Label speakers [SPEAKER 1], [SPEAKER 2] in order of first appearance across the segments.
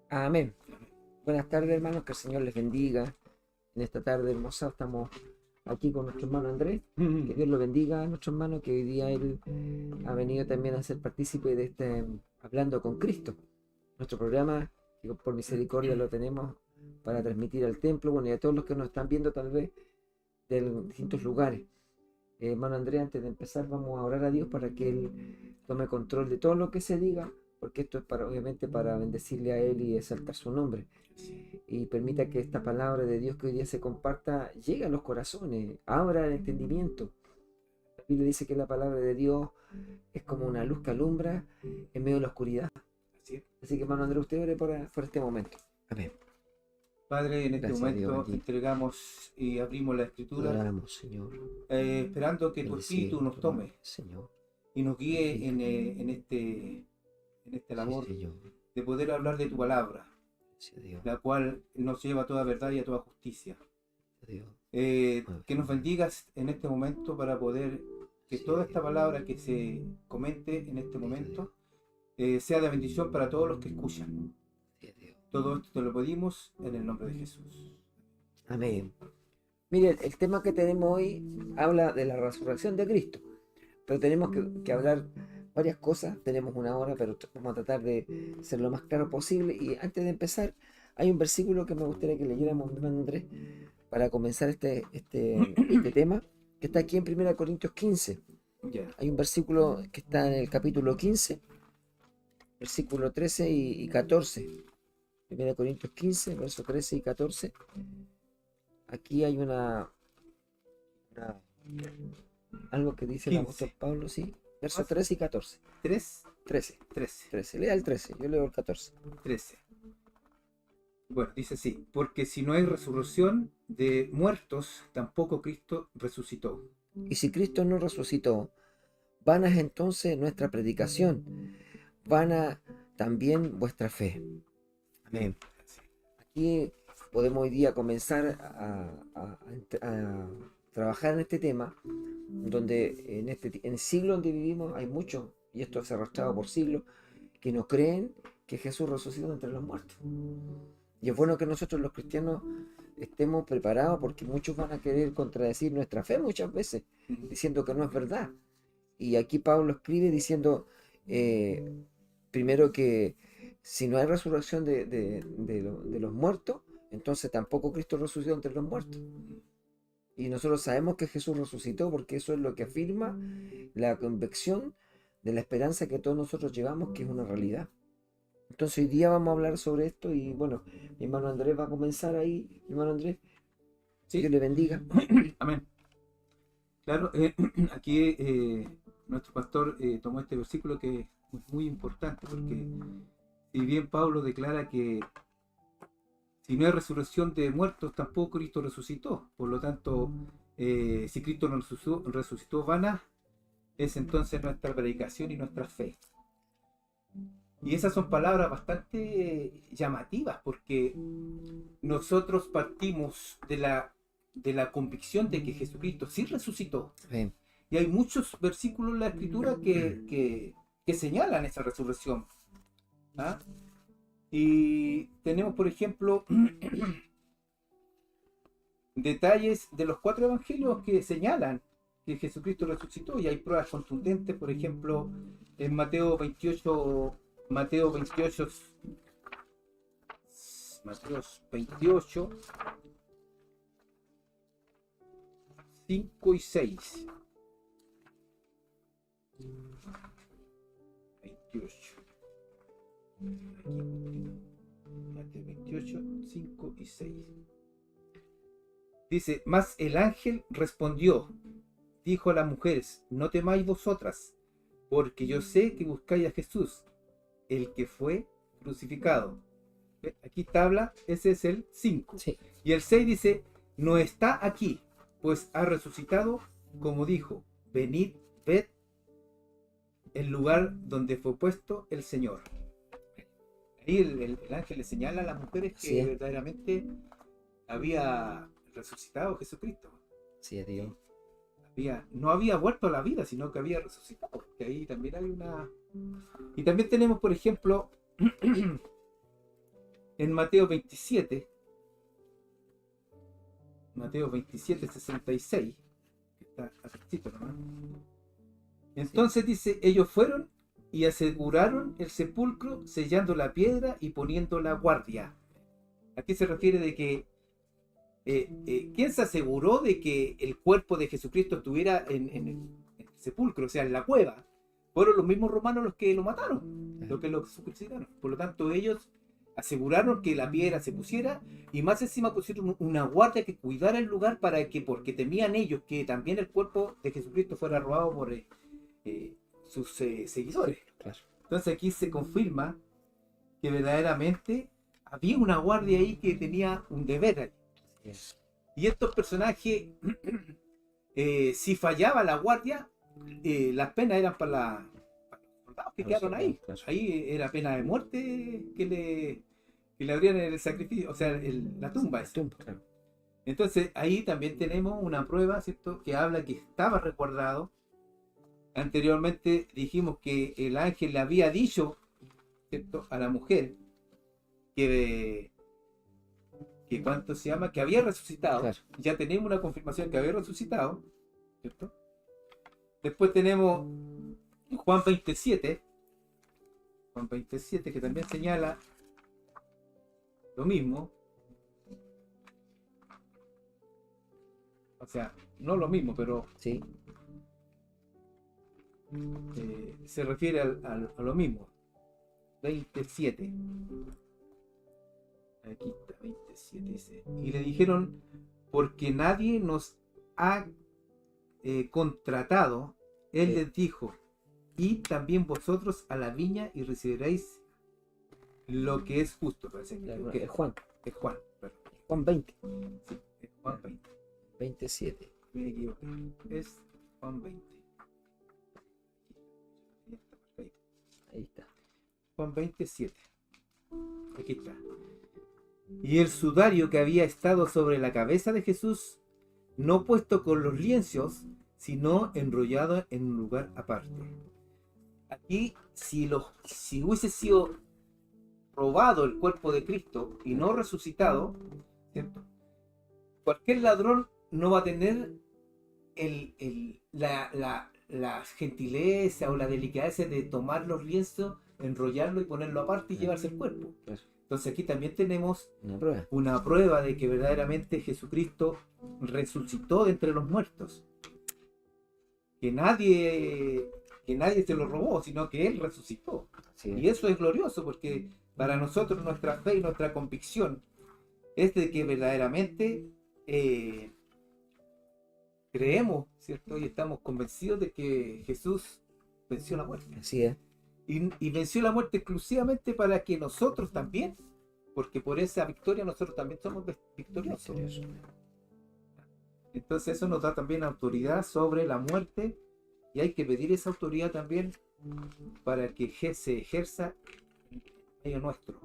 [SPEAKER 1] Amén. Buenas tardes, hermanos, que el Señor les bendiga. En esta tarde hermosa estamos aquí con nuestro hermano Andrés. Que Dios lo bendiga a nuestro hermano, que hoy día él ha venido también a ser partícipe de este Hablando con Cristo. Nuestro programa, que por misericordia lo tenemos para transmitir al templo, bueno, y a todos los que nos están viendo tal vez de distintos lugares. Hermano Andrés, antes de empezar vamos a orar a Dios para que Él tome control de todo lo que se diga, porque esto es obviamente para bendecirle a Él y exaltar su nombre. Y permita que esta palabra de Dios que hoy día se comparta llegue a los corazones, abra el entendimiento. La Biblia dice que la palabra de Dios es como una luz que alumbra en medio de la oscuridad. Así que, hermano Andrés, usted ore por este momento. Amén.
[SPEAKER 2] Padre, en este
[SPEAKER 1] Gracias, Dios
[SPEAKER 2] momento
[SPEAKER 1] bendito.
[SPEAKER 2] entregamos y abrimos la Escritura,
[SPEAKER 1] Oramos, Señor.
[SPEAKER 2] esperando que tu Espíritu nos tome
[SPEAKER 1] Señor.
[SPEAKER 2] y nos guíe en esta labor
[SPEAKER 1] Sí, Señor.
[SPEAKER 2] de poder hablar de tu palabra,
[SPEAKER 1] Gracias, Dios.
[SPEAKER 2] la cual nos lleva a toda verdad y a toda justicia.
[SPEAKER 1] Dios.
[SPEAKER 2] Que nos bendigas en este momento para poder que toda esta palabra que se comente en este momento sea de bendición para todos los que escuchan. Todo esto te lo pedimos en el nombre de Jesús.
[SPEAKER 1] Amén. Mire, el tema que tenemos hoy habla de la resurrección de Cristo, pero tenemos que hablar varias cosas. Tenemos una hora, pero vamos a tratar de ser lo más claro posible. Y antes de empezar, hay un versículo que me gustaría que leyéramos, hermano Andrés, para comenzar este tema, que está aquí en 1 Corintios 15.
[SPEAKER 2] Ya.
[SPEAKER 1] Hay un versículo que está en el capítulo 15, versículo 13 y 14. 1 Corintios 15, versos 13 y 14. Aquí hay algo que dice el
[SPEAKER 2] 15.
[SPEAKER 1] apóstol Pablo, sí. Versos 13 y 14. 13. Lea el 13, yo leo el 14.
[SPEAKER 2] 13. Bueno, dice así: porque si no hay resurrección de muertos, tampoco Cristo resucitó.
[SPEAKER 1] Y si Cristo no resucitó, vana es entonces nuestra predicación, vana también vuestra fe. Amén. Aquí podemos hoy día comenzar a trabajar en este tema, donde en el siglo donde vivimos hay muchos, y esto se ha arrastrado por siglos, que no creen que Jesús resucitó entre los muertos. Y es bueno que nosotros los cristianos estemos preparados, porque muchos van a querer contradecir nuestra fe muchas veces, diciendo que no es verdad. Y aquí Pablo escribe diciendo, primero, que si no hay resurrección de los muertos, entonces tampoco Cristo resucitó entre los muertos. Y nosotros sabemos que Jesús resucitó, porque eso es lo que afirma la convicción de la esperanza que todos nosotros llevamos, que es una realidad. Entonces hoy día vamos a hablar sobre esto y bueno, mi hermano Andrés va a comenzar ahí. Mi hermano Andrés,
[SPEAKER 2] ¿Sí?
[SPEAKER 1] Dios le bendiga.
[SPEAKER 2] Amén. Claro, aquí nuestro pastor tomó este versículo que es muy importante, porque si bien Pablo declara que si no hay resurrección de muertos, tampoco Cristo resucitó. Por lo tanto, si Cristo no resucitó, vana es entonces nuestra predicación y nuestra fe. Y esas son palabras bastante llamativas, porque nosotros partimos de la convicción de que Jesucristo sí resucitó.
[SPEAKER 1] Amén.
[SPEAKER 2] Y hay muchos versículos en la Escritura que señalan esa resurrección. ¿Ah? Y tenemos, por ejemplo, detalles de los 4 evangelios que señalan que Jesucristo resucitó, y hay pruebas contundentes. Por ejemplo, en Mateo 28, 5 y 6. 28. Mateo 28, 5 y 6. Dice: mas el ángel respondió, dijo a las mujeres: no temáis vosotras, porque yo sé que buscáis a Jesús, el que fue crucificado. Aquí está habla, ese es el 5.
[SPEAKER 1] Sí.
[SPEAKER 2] Y el 6 dice: no está aquí, pues ha resucitado, como dijo. Venid, ved el lugar donde fue puesto el Señor. Ahí el ángel le señala a las mujeres que
[SPEAKER 1] Sí.
[SPEAKER 2] verdaderamente había resucitado Jesucristo.
[SPEAKER 1] Sí, es Dios.
[SPEAKER 2] No había vuelto a la vida, sino que había resucitado. Que ahí también hay una... Y también tenemos, por ejemplo, en Mateo 27, 66, que está atrásito nomás. Entonces dice, ellos fueron y aseguraron el sepulcro, sellando la piedra y poniendo la guardia. Aquí se refiere de que ¿quién se aseguró de que el cuerpo de Jesucristo estuviera en el sepulcro, o sea, en la cueva? Fueron los mismos romanos los que lo mataron, los que lo crucificaron. Por lo tanto, ellos aseguraron que la piedra se pusiera y más encima pusieron una guardia que cuidara el lugar porque temían ellos que también el cuerpo de Jesucristo fuera robado por sus seguidores.
[SPEAKER 1] Claro.
[SPEAKER 2] Entonces aquí se confirma que verdaderamente había una guardia ahí que tenía un deber.
[SPEAKER 1] Yes.
[SPEAKER 2] Y estos personajes, si fallaba la guardia, las penas eran para los soldados que quedaron ahí.
[SPEAKER 1] Claro.
[SPEAKER 2] Ahí era pena de muerte que le abrían el sacrificio, o sea, la tumba esa.
[SPEAKER 1] Claro.
[SPEAKER 2] Entonces ahí también tenemos una prueba, ¿cierto?, que habla que estaba resguardado. Anteriormente dijimos que el ángel le había dicho, ¿cierto?, a la mujer que ¿cuánto se llama? Que había resucitado.
[SPEAKER 1] Claro.
[SPEAKER 2] Ya tenemos una confirmación que había resucitado, ¿cierto? Después tenemos Juan 27, que también señala lo mismo. O sea, no lo mismo, pero
[SPEAKER 1] Sí.
[SPEAKER 2] se refiere a lo mismo. 27. Aquí está, 27 dice. Y le dijeron, porque nadie nos ha contratado. Él les dijo, y también vosotros a la viña y recibiréis lo que es justo. Parece
[SPEAKER 1] Claro,
[SPEAKER 2] que
[SPEAKER 1] es Juan.
[SPEAKER 2] es Juan, perdón.
[SPEAKER 1] Juan 20.
[SPEAKER 2] Sí, es Juan 20.
[SPEAKER 1] 27.
[SPEAKER 2] Me equivoqué. Es Juan 20.
[SPEAKER 1] Ahí está.
[SPEAKER 2] Juan 27. Aquí está. Y el sudario que había estado sobre la cabeza de Jesús, no puesto con los lienzos, sino enrollado en un lugar aparte. Aquí, si hubiese sido robado el cuerpo de Cristo y no resucitado, ¿cierto?, cualquier ladrón no va a tener la gentileza o la delicadeza de tomar los lienzos, enrollarlo y ponerlo aparte y llevarse el cuerpo.
[SPEAKER 1] Claro.
[SPEAKER 2] Entonces aquí también tenemos
[SPEAKER 1] Una prueba.
[SPEAKER 2] una prueba de que verdaderamente Jesucristo resucitó de entre los muertos. Que nadie se lo robó, sino que Él resucitó.
[SPEAKER 1] Sí.
[SPEAKER 2] Y eso es glorioso porque para nosotros nuestra fe y nuestra convicción es de que verdaderamente creemos, ¿cierto? Y estamos convencidos de que Jesús venció la muerte.
[SPEAKER 1] Así es.
[SPEAKER 2] Y venció la muerte exclusivamente para que nosotros también, porque por esa victoria nosotros también somos victoriosos. Entonces eso nos da también autoridad sobre la muerte y hay que pedir esa autoridad también para que se ejerza en medio nuestro.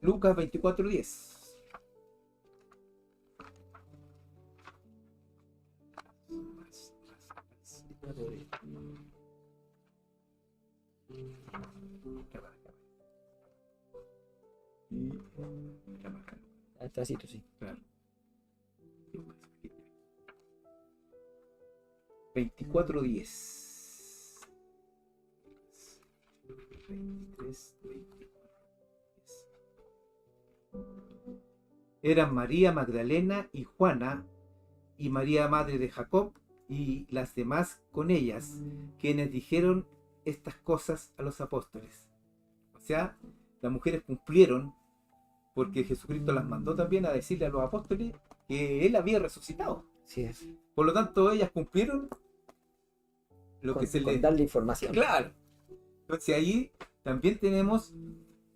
[SPEAKER 2] Lucas 24:10.
[SPEAKER 1] Atrásito, sí.
[SPEAKER 2] Claro. 24:10. 23, 24. Eran María Magdalena y Juana y María madre de Jacob y las demás con ellas, quienes dijeron estas cosas a los apóstoles. O sea, las mujeres cumplieron porque Jesucristo las mandó también a decirle a los apóstoles que Él había resucitado.
[SPEAKER 1] Sí es.
[SPEAKER 2] Por lo tanto, ellas cumplieron lo que se les...
[SPEAKER 1] darle información.
[SPEAKER 2] Claro. Entonces ahí también tenemos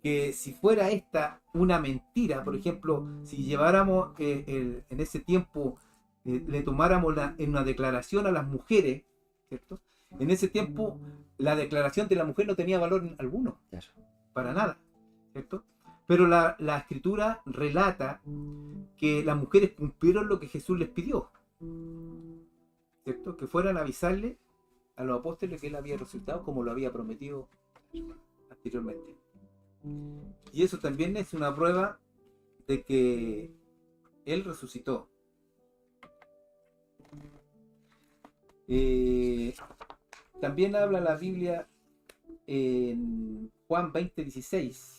[SPEAKER 2] que si fuera esta una mentira, por ejemplo, si lleváramos en ese tiempo, le tomáramos en una declaración a las mujeres, ¿cierto? En ese tiempo la declaración de la mujer no tenía valor alguno,
[SPEAKER 1] Claro.
[SPEAKER 2] para nada, ¿cierto? Pero la escritura relata que las mujeres cumplieron lo que Jesús les pidió, ¿cierto? Que fueran a avisarle a los apóstoles que Él había resucitado como lo había prometido anteriormente. Y eso también es una prueba de que Él resucitó. También habla la Biblia en Juan 20:16.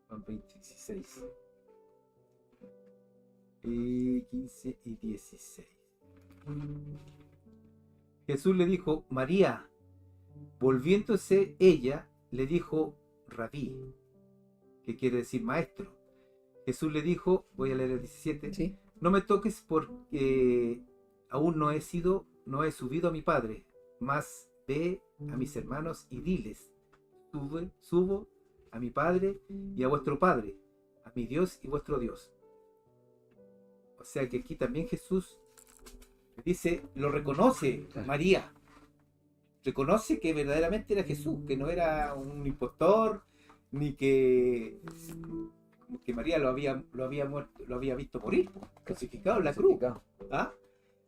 [SPEAKER 2] Juan 20:16. 15 y 16. Jesús le dijo, María. Volviéndose ella, le dijo, Rabí, que quiere decir maestro. Jesús le dijo, voy a leer el 17,
[SPEAKER 1] ¿Sí?
[SPEAKER 2] no me toques porque aún no he subido a mi Padre, mas ve a mis hermanos y diles, subo a mi Padre y a vuestro Padre, a mi Dios y vuestro Dios. O sea que aquí también Jesús dice, lo reconoce María. Reconoce que verdaderamente era Jesús, que no era un impostor, ni que María lo había muerto, lo había visto morir, crucificado en la cruz. ¿Ah?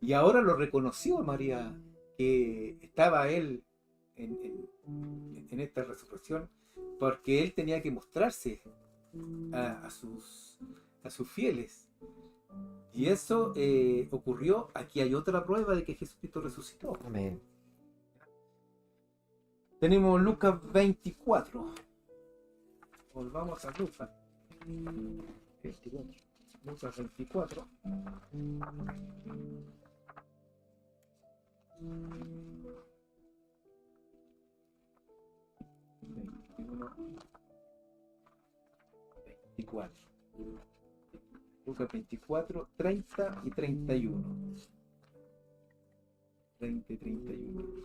[SPEAKER 2] Y ahora lo reconoció María, que estaba él en esta resurrección, porque él tenía que mostrarse a sus fieles. Y eso ocurrió. Aquí hay otra prueba de que Jesucristo resucitó.
[SPEAKER 1] Amén.
[SPEAKER 2] Tenemos Lucas 24. Volvamos a Lucas 24. Lucas 24. 24. Lucas 24, 30 y 31. 30 y 31.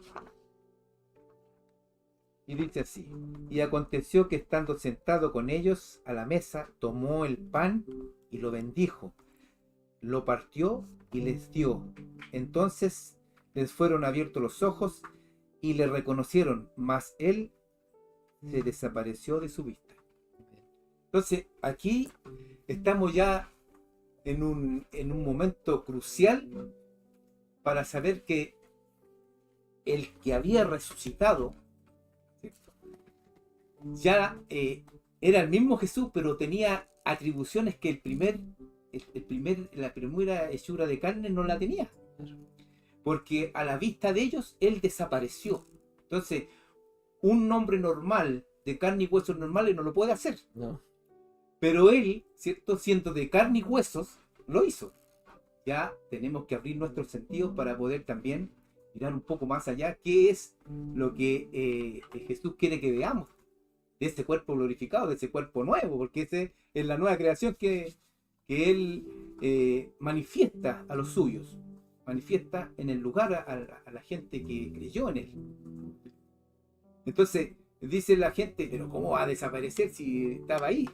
[SPEAKER 2] Y dice así, y aconteció que estando sentado con ellos a la mesa, tomó el pan y lo bendijo, lo partió y les dio. Entonces les fueron abiertos los ojos y le reconocieron, mas él se desapareció de su vista. Entonces aquí estamos ya en un momento crucial para saber que el que había resucitado, ¿cierto?, ya era el mismo Jesús, pero tenía atribuciones que la primera hechura de carne no la tenía, porque a la vista de ellos él desapareció. Entonces un hombre normal, de carne y huesos normales, no lo puede hacer.
[SPEAKER 1] No.
[SPEAKER 2] Pero él, ¿cierto?, siendo de carne y huesos, lo hizo. Ya tenemos que abrir nuestros sentidos para poder también mirar un poco más allá qué es lo que Jesús quiere que veamos de ese cuerpo glorificado, de ese cuerpo nuevo, porque esa es la nueva creación que él manifiesta a los suyos, manifiesta en el lugar a la gente que creyó en él. Entonces dice la gente, pero ¿cómo va a desaparecer si estaba ahí?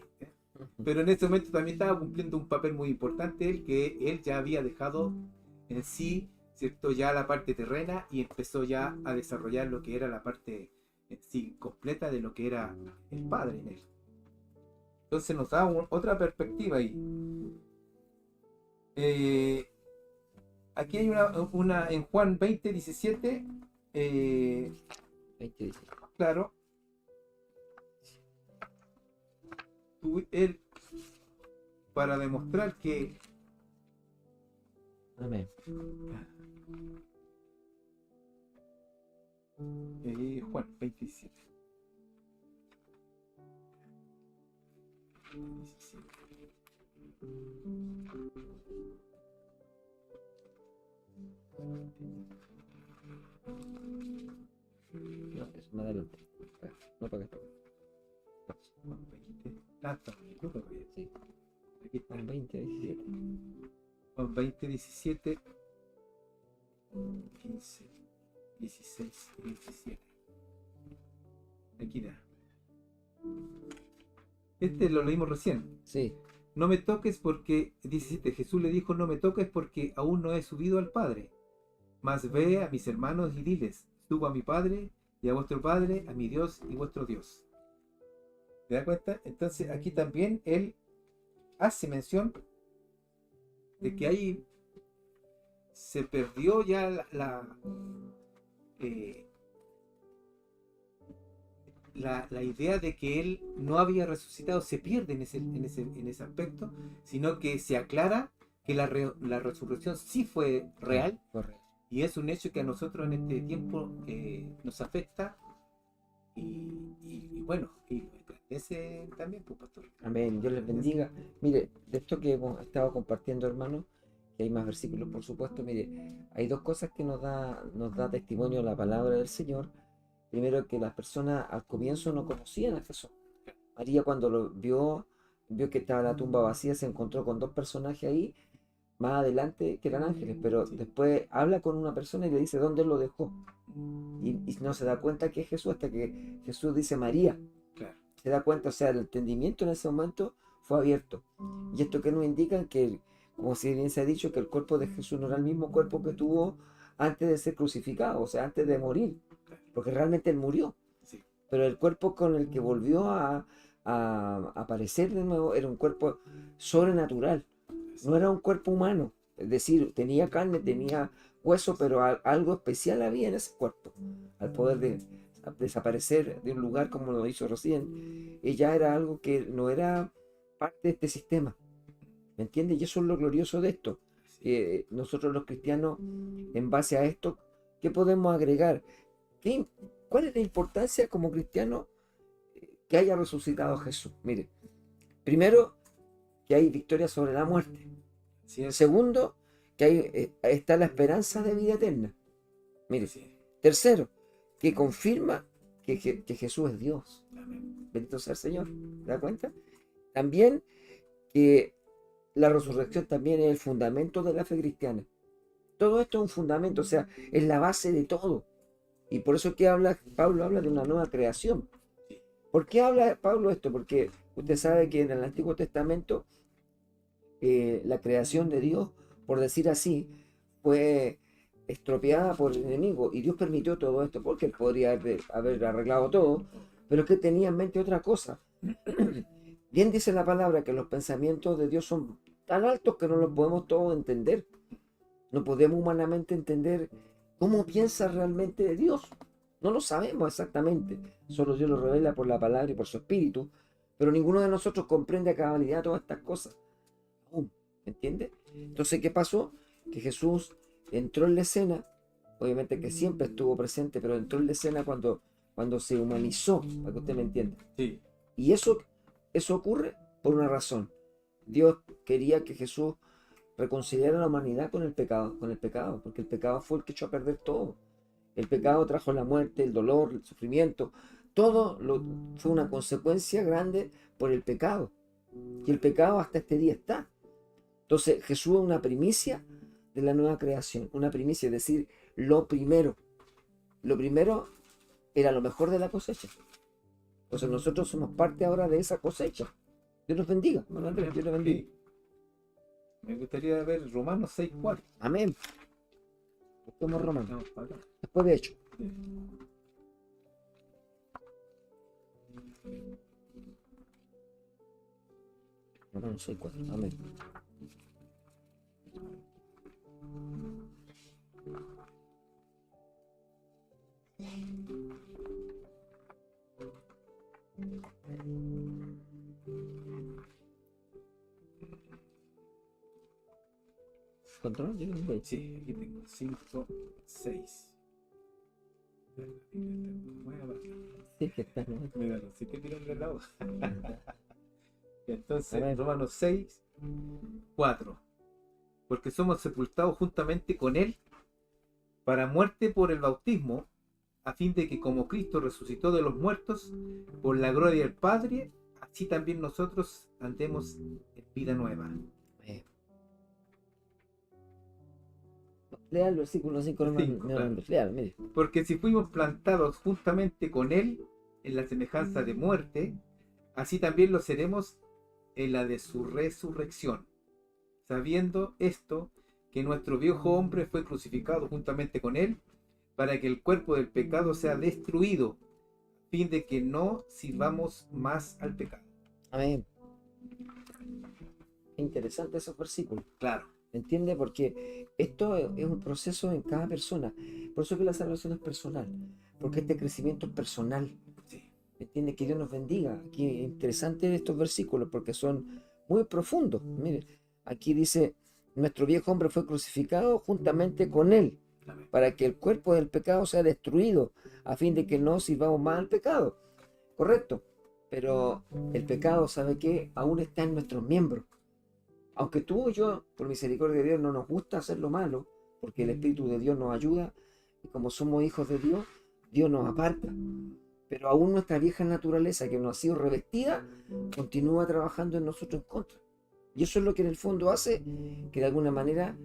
[SPEAKER 2] Pero en este momento también estaba cumpliendo un papel muy importante, el que él ya había dejado en sí, ¿cierto?, ya la parte terrena, y empezó ya a desarrollar lo que era la parte en sí completa de lo que era el Padre en él. Entonces nos da otra perspectiva ahí. Aquí hay una en Juan 20:17.
[SPEAKER 1] 20:17.
[SPEAKER 2] Claro. Él, para demostrar que
[SPEAKER 1] Amén.
[SPEAKER 2] Juan 27. 17.
[SPEAKER 1] No, es más adelante. No para acá.
[SPEAKER 2] Juan 20. Sí. Aquí está.
[SPEAKER 1] Juan 20:17.
[SPEAKER 2] Juan 20:17, 15, 16 y 17. Aquí da. Este lo leímos recién.
[SPEAKER 1] Sí.
[SPEAKER 2] No me toques porque, 17, Jesús le dijo, no me toques porque aún no he subido al Padre. Mas ve a mis hermanos y diles, subo a mi Padre y a vuestro Padre, a mi Dios y vuestro Dios. ¿Te das cuenta? Entonces aquí también él hace mención de que ahí se perdió ya eh, la idea de que él no había resucitado, se pierde en ese aspecto, sino que se aclara que la resurrección sí fue real,
[SPEAKER 1] Correcto.
[SPEAKER 2] y es un hecho que a nosotros en este tiempo nos afecta y bueno, y ese también, pues, pastor.
[SPEAKER 1] Amén. Dios les bendiga. Mire, de esto que hemos estado compartiendo, hermano, que hay más versículos, por supuesto. Mire, hay dos cosas que nos da testimonio la palabra del Señor. Primero, que las personas al comienzo no conocían a Jesús. María, cuando vio que estaba la tumba vacía, se encontró con dos personajes ahí, más adelante, que eran ángeles, pero
[SPEAKER 2] Sí.
[SPEAKER 1] después habla con una persona y le dice dónde lo dejó. Y no se da cuenta que es Jesús hasta que Jesús dice María.
[SPEAKER 2] Claro.
[SPEAKER 1] Se da cuenta, o sea, el entendimiento en ese momento fue abierto. Y esto que nos indica que, como si bien se ha dicho, que el cuerpo de Jesús no era el mismo cuerpo que tuvo antes de ser crucificado, o sea, antes de morir, porque realmente él murió.
[SPEAKER 2] Sí.
[SPEAKER 1] Pero el cuerpo con el que volvió a aparecer de nuevo era un cuerpo sobrenatural, no era un cuerpo humano. Es decir, tenía carne, tenía hueso, pero algo especial había en ese cuerpo. Al poder desaparecer de un lugar como lo hizo recién, ella era algo que no era parte de este sistema. ¿Me entiendes? Y eso es lo glorioso de esto. Nosotros los cristianos, en base a esto, ¿qué podemos agregar? ¿Cuál es la importancia como cristiano que haya resucitado Jesús? Mire, primero, que hay victoria sobre la muerte.
[SPEAKER 2] Así es.
[SPEAKER 1] Segundo, que está la esperanza de vida eterna. Mire,
[SPEAKER 2] Así es.
[SPEAKER 1] tercero, que confirma que Jesús es Dios.
[SPEAKER 2] Amén.
[SPEAKER 1] Bendito sea el Señor. ¿Te das cuenta? También que la resurrección también es el fundamento de la fe cristiana. Todo esto es un fundamento, o sea, es la base de todo. Y por eso que Pablo habla de una nueva creación. ¿Por qué habla Pablo esto? Porque usted sabe que en el Antiguo Testamento la creación de Dios, por decir así, fue estropeada por el enemigo y Dios permitió todo esto porque él podría haber arreglado todo, pero que tenía en mente otra cosa. Bien dice la palabra que los pensamientos de Dios son tan altos que no los podemos todos entender. No podemos humanamente entender cómo piensa realmente Dios. No lo sabemos exactamente. Solo Dios lo revela por la palabra y por su espíritu. Pero ninguno de nosotros comprende a cabalidad todas estas cosas. ¿Me entiendes? Entonces, ¿qué pasó? Que Jesús entró en la escena. Obviamente que siempre estuvo presente, pero entró en la escena cuando se humanizó, para que usted me entienda.
[SPEAKER 2] Sí.
[SPEAKER 1] Y eso ocurre por una razón. Dios quería que Jesús reconciliara a la humanidad con el pecado, porque el pecado fue el que echó a perder todo. El pecado trajo la muerte, el dolor, el sufrimiento. Fue una consecuencia grande por el pecado. Y el pecado hasta este día está. Entonces Jesús es una primicia de la nueva creación. Una primicia, es decir, lo primero. Lo primero era lo mejor de la cosecha. Entonces nosotros somos parte ahora de esa cosecha. Dios nos bendiga, hermano Andrés, Dios nos bendiga.
[SPEAKER 2] Sí. Me gustaría ver Romanos 6:4.
[SPEAKER 1] Amén. Busquemos Romanos.
[SPEAKER 2] Vamos para acá.
[SPEAKER 1] Después de hecho.
[SPEAKER 2] Sí.
[SPEAKER 1] Romanos 6:4. Amén. ¿Control? Yo lo veo.
[SPEAKER 2] Sí, aquí tengo 5, 6.
[SPEAKER 1] Sí, que está, ¿no?
[SPEAKER 2] Mira, no sé qué tiran de la hoja. Entonces,
[SPEAKER 1] Amén.
[SPEAKER 2] Romanos 6:4. Porque somos sepultados juntamente con Él para muerte por el bautismo, a fin de que como Cristo resucitó de los muertos, por la gloria del Padre, así también nosotros andemos en vida nueva.
[SPEAKER 1] Lea el versículo 5, hermano.
[SPEAKER 2] Cinco,
[SPEAKER 1] Hermano
[SPEAKER 2] claro.
[SPEAKER 1] Andrés, léalo, mire.
[SPEAKER 2] Porque si fuimos plantados juntamente con Él en la semejanza de muerte, así también lo seremos en la de su resurrección, sabiendo esto, que nuestro viejo hombre fue crucificado juntamente con Él, para que el cuerpo del pecado sea destruido, a fin de que no sirvamos más al pecado.
[SPEAKER 1] Amén. Interesante esos versículos.
[SPEAKER 2] Claro.
[SPEAKER 1] ¿Me entiende? Porque esto es un proceso en cada persona. Por eso que la salvación es personal. Porque este crecimiento es personal.
[SPEAKER 2] Sí.
[SPEAKER 1] ¿Me entiende? Que Dios nos bendiga. Aquí es interesante estos versículos porque son muy profundos. Mire, aquí dice, nuestro viejo hombre fue crucificado juntamente con él,
[SPEAKER 2] Amén.
[SPEAKER 1] para que el cuerpo del pecado sea destruido, a fin de que no sirvamos más al pecado. Correcto. Pero el pecado, ¿sabe qué? Aún está en nuestros miembros. Aunque tú y yo, por misericordia de Dios, no nos gusta hacer lo malo, porque el Espíritu de Dios nos ayuda, y como somos hijos de Dios, Dios nos aparta. Pero aún nuestra vieja naturaleza, que nos ha sido revestida, continúa trabajando en nosotros en contra. Y eso es lo que en el fondo hace que de alguna manera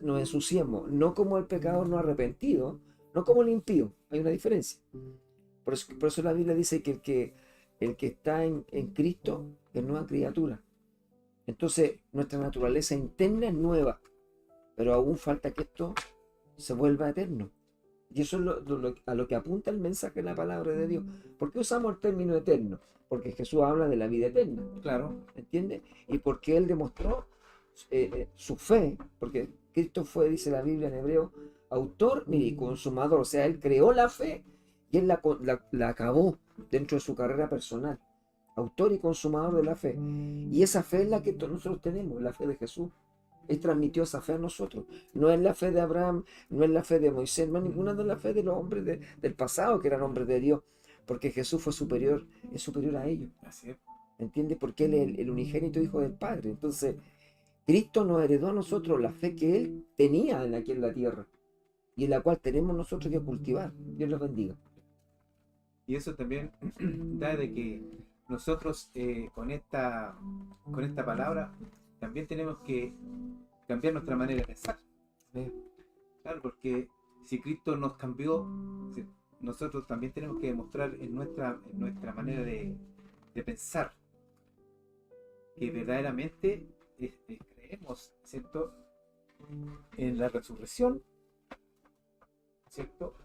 [SPEAKER 1] nos ensuciemos, no como el pecador no arrepentido, no como el impío. Hay una diferencia. Por eso la Biblia dice que el que está en Cristo es nueva criatura. Entonces, nuestra naturaleza interna es nueva, pero aún falta que esto se vuelva eterno. Y eso es a lo que apunta el mensaje de la palabra de Dios. ¿Por qué usamos el término eterno? Porque Jesús habla de la vida eterna.
[SPEAKER 2] Claro.
[SPEAKER 1] ¿Entiendes? Y porque Él demostró su fe, porque Cristo fue, dice la Biblia en hebreo, autor y consumador. O sea, Él creó la fe y Él la acabó dentro de su carrera personal. Autor y consumador de la fe. Y esa fe es la que nosotros tenemos, la fe de Jesús. Él transmitió esa fe a nosotros. No es la fe de Abraham, no es la fe de Moisés, no es ninguna de las fe de los hombres del pasado que eran hombres de Dios, porque Jesús fue superior, es superior a ellos.
[SPEAKER 2] Así es.
[SPEAKER 1] ¿Entiendes? Porque Él es el unigénito hijo del Padre. Entonces, Cristo nos heredó a nosotros la fe que Él tenía aquí en la tierra y en la cual tenemos nosotros que cultivar. Dios los bendiga.
[SPEAKER 2] Y eso también da de que nosotros con esta palabra también tenemos que cambiar nuestra manera de pensar. Claro, porque si Cristo nos cambió, nosotros también tenemos que demostrar en nuestra manera de pensar que verdaderamente creemos, ¿cierto?, en la resurrección, ¿cierto?,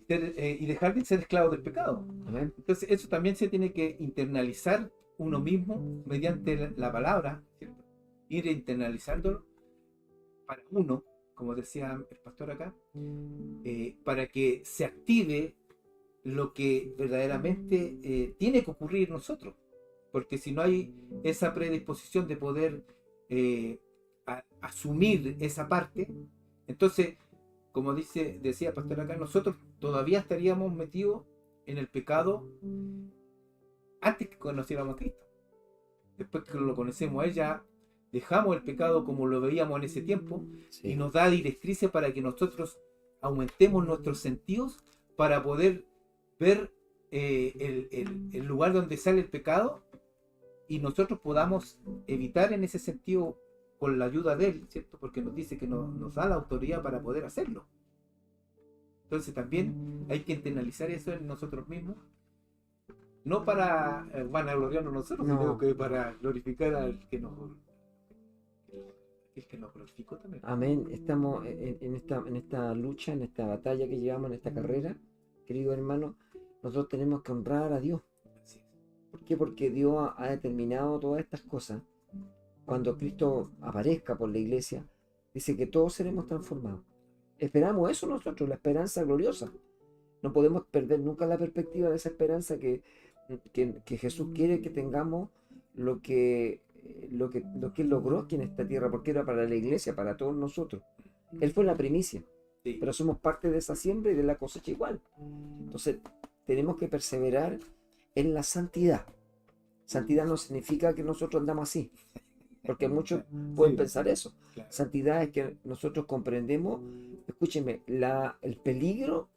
[SPEAKER 2] y dejar de ser esclavos del pecado.
[SPEAKER 1] Amén.
[SPEAKER 2] Entonces eso también se tiene que internalizar uno mismo mediante la palabra, ¿cierto? Ir internalizándolo para uno, como decía el pastor acá, para que se active lo que verdaderamente tiene que ocurrir en nosotros. Porque si no hay esa predisposición de poder asumir esa parte, entonces, como decía el pastor acá, nosotros todavía estaríamos metidos en el pecado antes que conociéramos a Cristo. Después que lo conocemos a Él, ya dejamos el pecado como lo veíamos en ese tiempo,
[SPEAKER 1] Sí.
[SPEAKER 2] y nos da directrices para que nosotros aumentemos nuestros sentidos para poder ver el lugar donde sale el pecado y nosotros podamos evitar en ese sentido con la ayuda de Él, ¿cierto? Porque nos dice que nos da la autoridad para poder hacerlo. Entonces también hay que internalizar eso en nosotros mismos, no para vanagloriarnos nosotros,
[SPEAKER 1] No.
[SPEAKER 2] sino que para glorificar al que nos glorificó también.
[SPEAKER 1] Amén. Estamos en esta lucha, en esta batalla que llevamos, en esta carrera, querido hermano, nosotros tenemos que honrar a Dios.
[SPEAKER 2] Así es.
[SPEAKER 1] ¿Por qué? Porque Dios ha determinado todas estas cosas. Cuando Cristo aparezca por la iglesia, dice que todos seremos transformados. Esperamos eso nosotros, la esperanza gloriosa. No podemos perder nunca la perspectiva de esa esperanza que Jesús quiere que tengamos lo que Él logró aquí en esta tierra, porque era para la iglesia, para todos nosotros. Él fue la primicia,
[SPEAKER 2] Sí.
[SPEAKER 1] pero somos parte de esa siembra y de la cosecha igual. Entonces, tenemos que perseverar en la santidad. Santidad no significa que nosotros andamos así, porque muchos pueden
[SPEAKER 2] Sí.
[SPEAKER 1] pensar eso.
[SPEAKER 2] Claro.
[SPEAKER 1] Santidad es que nosotros comprendemos, escúcheme, el peligro,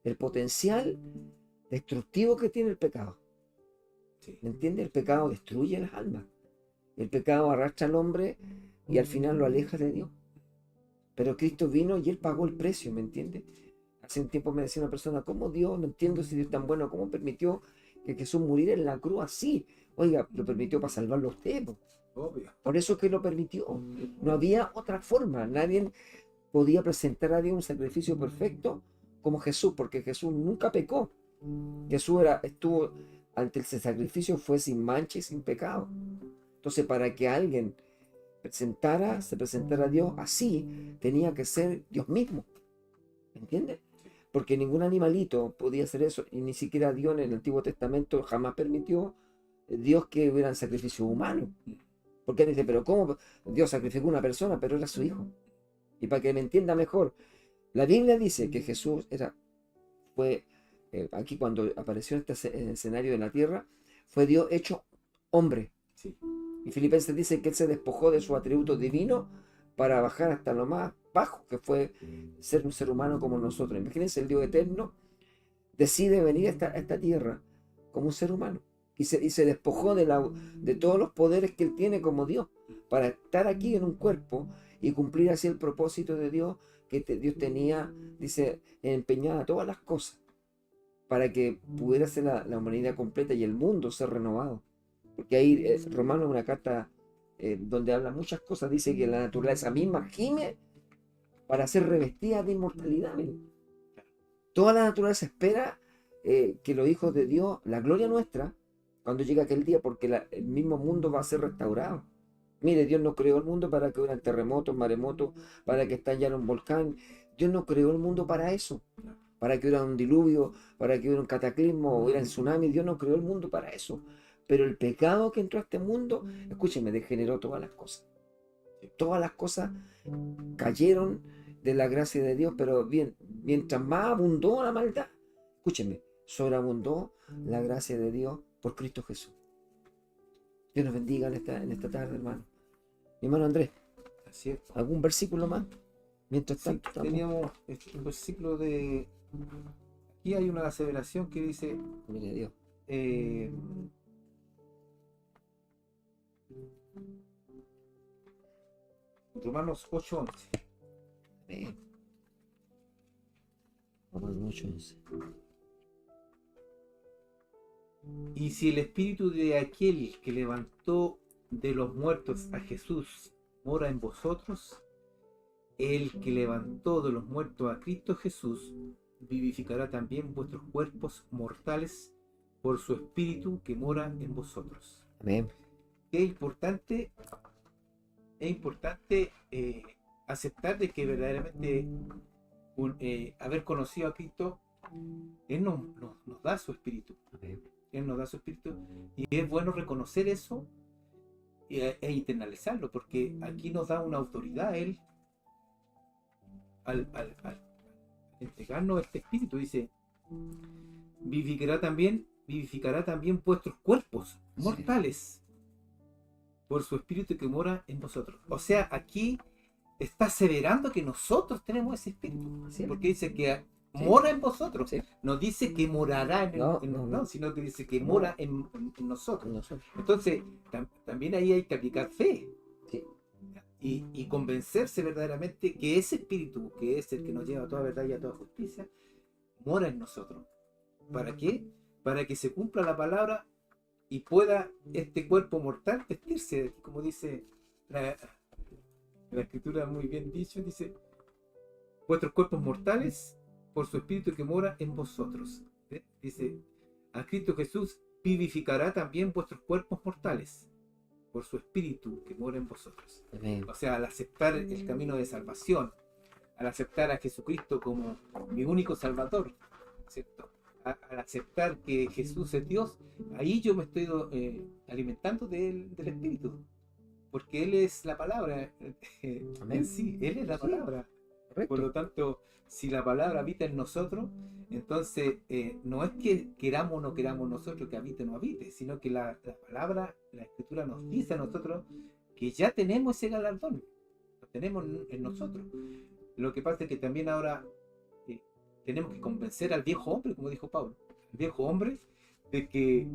[SPEAKER 1] el potencial destructivo que tiene el pecado.
[SPEAKER 2] Sí.
[SPEAKER 1] ¿Me entiendes? El pecado destruye las almas. El pecado arrastra al hombre y al final lo aleja de Dios. Pero Cristo vino y Él pagó el precio, ¿me entiendes? Hace un tiempo me decía una persona, ¿cómo Dios, no entiendo si Dios es tan bueno, cómo permitió que Jesús muriera en la cruz así? Oiga, lo permitió para salvarlo a usted, po.
[SPEAKER 2] Obvio.
[SPEAKER 1] Por eso que lo permitió. No había otra forma. Nadie podía presentar a Dios un sacrificio perfecto como Jesús, porque Jesús nunca pecó. Jesús estuvo ante ese sacrificio, fue sin mancha y sin pecado. Entonces, para que alguien se presentara a Dios así, tenía que ser Dios mismo. ¿Me entiendes? Porque ningún animalito podía hacer eso, y ni siquiera Dios en el Antiguo Testamento jamás permitió Dios que hubieran sacrificios humanos. Porque él dice, pero ¿cómo Dios sacrificó a una persona? Pero era su hijo. Y para que me entienda mejor, la Biblia dice que Jesús fue, aquí cuando apareció en este escenario de la tierra, fue Dios hecho hombre.
[SPEAKER 2] Sí.
[SPEAKER 1] Y Filipenses dice que él se despojó de sus atributos divinos para bajar hasta lo más bajo, que fue ser un ser humano como nosotros. Imagínense, el Dios eterno decide venir a esta tierra como un ser humano. Y se despojó de todos los poderes que él tiene como Dios, para estar aquí en un cuerpo y cumplir así el propósito de Dios, que Dios tenía, dice, empeñada todas las cosas, para que pudiera ser la humanidad completa y el mundo ser renovado. Porque ahí Romano es una carta donde habla muchas cosas, dice que la naturaleza misma gime para ser revestida de inmortalidad. Miren. Toda la naturaleza espera que los hijos de Dios, la gloria nuestra, cuando llegue aquel día, porque el mismo mundo va a ser restaurado. Mire, Dios no creó el mundo para que hubieran terremotos, maremotos, para que estallara un volcán. Dios no creó el mundo para eso, para que hubiera un diluvio, para que hubiera un cataclismo, hubiera un tsunami. Dios no creó el mundo para eso. Pero el pecado que entró a este mundo, escúcheme, degeneró todas las cosas. Todas las cosas cayeron de la gracia de Dios, pero bien, mientras más abundó la maldad, escúcheme, sobreabundó la gracia de Dios por Cristo Jesús. Dios nos bendiga en esta tarde, hermano. Mi hermano Andrés,
[SPEAKER 2] Así es.
[SPEAKER 1] ¿algún versículo más? Mientras
[SPEAKER 2] Sí,
[SPEAKER 1] tanto,
[SPEAKER 2] teníamos un versículo de... Aquí hay una aseveración que dice...
[SPEAKER 1] Mire Dios.
[SPEAKER 2] Romanos 8:11.
[SPEAKER 1] Amén. Romanos 8:11.
[SPEAKER 2] Y si el espíritu de aquel que levantó de los muertos a Jesús mora en vosotros, el que levantó de los muertos a Cristo Jesús vivificará también vuestros cuerpos mortales por su espíritu que mora en vosotros.
[SPEAKER 1] Amén.
[SPEAKER 2] Es importante aceptar de que verdaderamente haber conocido a Cristo, Él nos da su espíritu.
[SPEAKER 1] Amén.
[SPEAKER 2] Él nos da su espíritu, y es bueno reconocer eso e internalizarlo, porque aquí nos da una autoridad Él al entregarnos este espíritu. Dice, vivificará también vuestros cuerpos mortales por su espíritu que mora en vosotros. O sea, aquí está aseverando que nosotros tenemos ese espíritu,
[SPEAKER 1] Sí.
[SPEAKER 2] porque dice que mora en vosotros.
[SPEAKER 1] Sí.
[SPEAKER 2] No dice que morará
[SPEAKER 1] No.
[SPEAKER 2] sino que dice que mora en nosotros.
[SPEAKER 1] Nosotros.
[SPEAKER 2] Entonces, también ahí hay que aplicar fe.
[SPEAKER 1] Sí.
[SPEAKER 2] Y convencerse verdaderamente que ese espíritu, que es el que nos lleva a toda verdad y a toda justicia, mora en nosotros. ¿Para qué? Para que se cumpla la palabra y pueda este cuerpo mortal vestirse, como dice la escritura, muy bien dicho, dice, vuestros cuerpos mortales por su espíritu que mora en vosotros. Dice, a Cristo Jesús vivificará también vuestros cuerpos mortales por su espíritu que mora en vosotros.
[SPEAKER 1] Amén.
[SPEAKER 2] O sea, al aceptar el camino de salvación, al aceptar a Jesucristo como mi único salvador, ¿cierto? Al aceptar que Jesús es Dios, ahí yo me estoy alimentando del espíritu, porque Él es la palabra.
[SPEAKER 1] Amén.
[SPEAKER 2] Sí, Él es la
[SPEAKER 1] Sí.
[SPEAKER 2] palabra.
[SPEAKER 1] Correcto.
[SPEAKER 2] Por lo tanto, si la palabra habita en nosotros, entonces no es que queramos o no queramos nosotros que habite o no habite, sino que la palabra, la escritura nos dice a nosotros que ya tenemos ese galardón, lo tenemos en nosotros. Lo que pasa es que también ahora tenemos que convencer al viejo hombre, como dijo Pablo, al viejo hombre, de que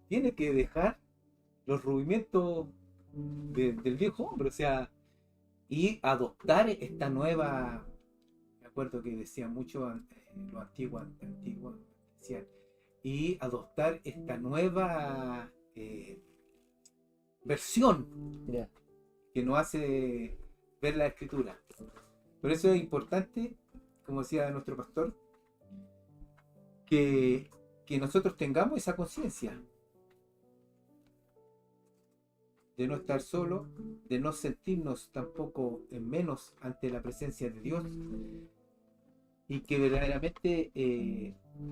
[SPEAKER 2] tiene que dejar los rudimentos del viejo hombre, o sea, y adoptar esta nueva, me acuerdo que decían mucho lo antiguo, decían, y adoptar esta nueva versión
[SPEAKER 1] Mira.
[SPEAKER 2] que nos hace ver la escritura. Por eso es importante, como decía nuestro pastor, que nosotros tengamos esa conciencia de no estar solo, de no sentirnos tampoco en menos ante la presencia de Dios, y que verdaderamente,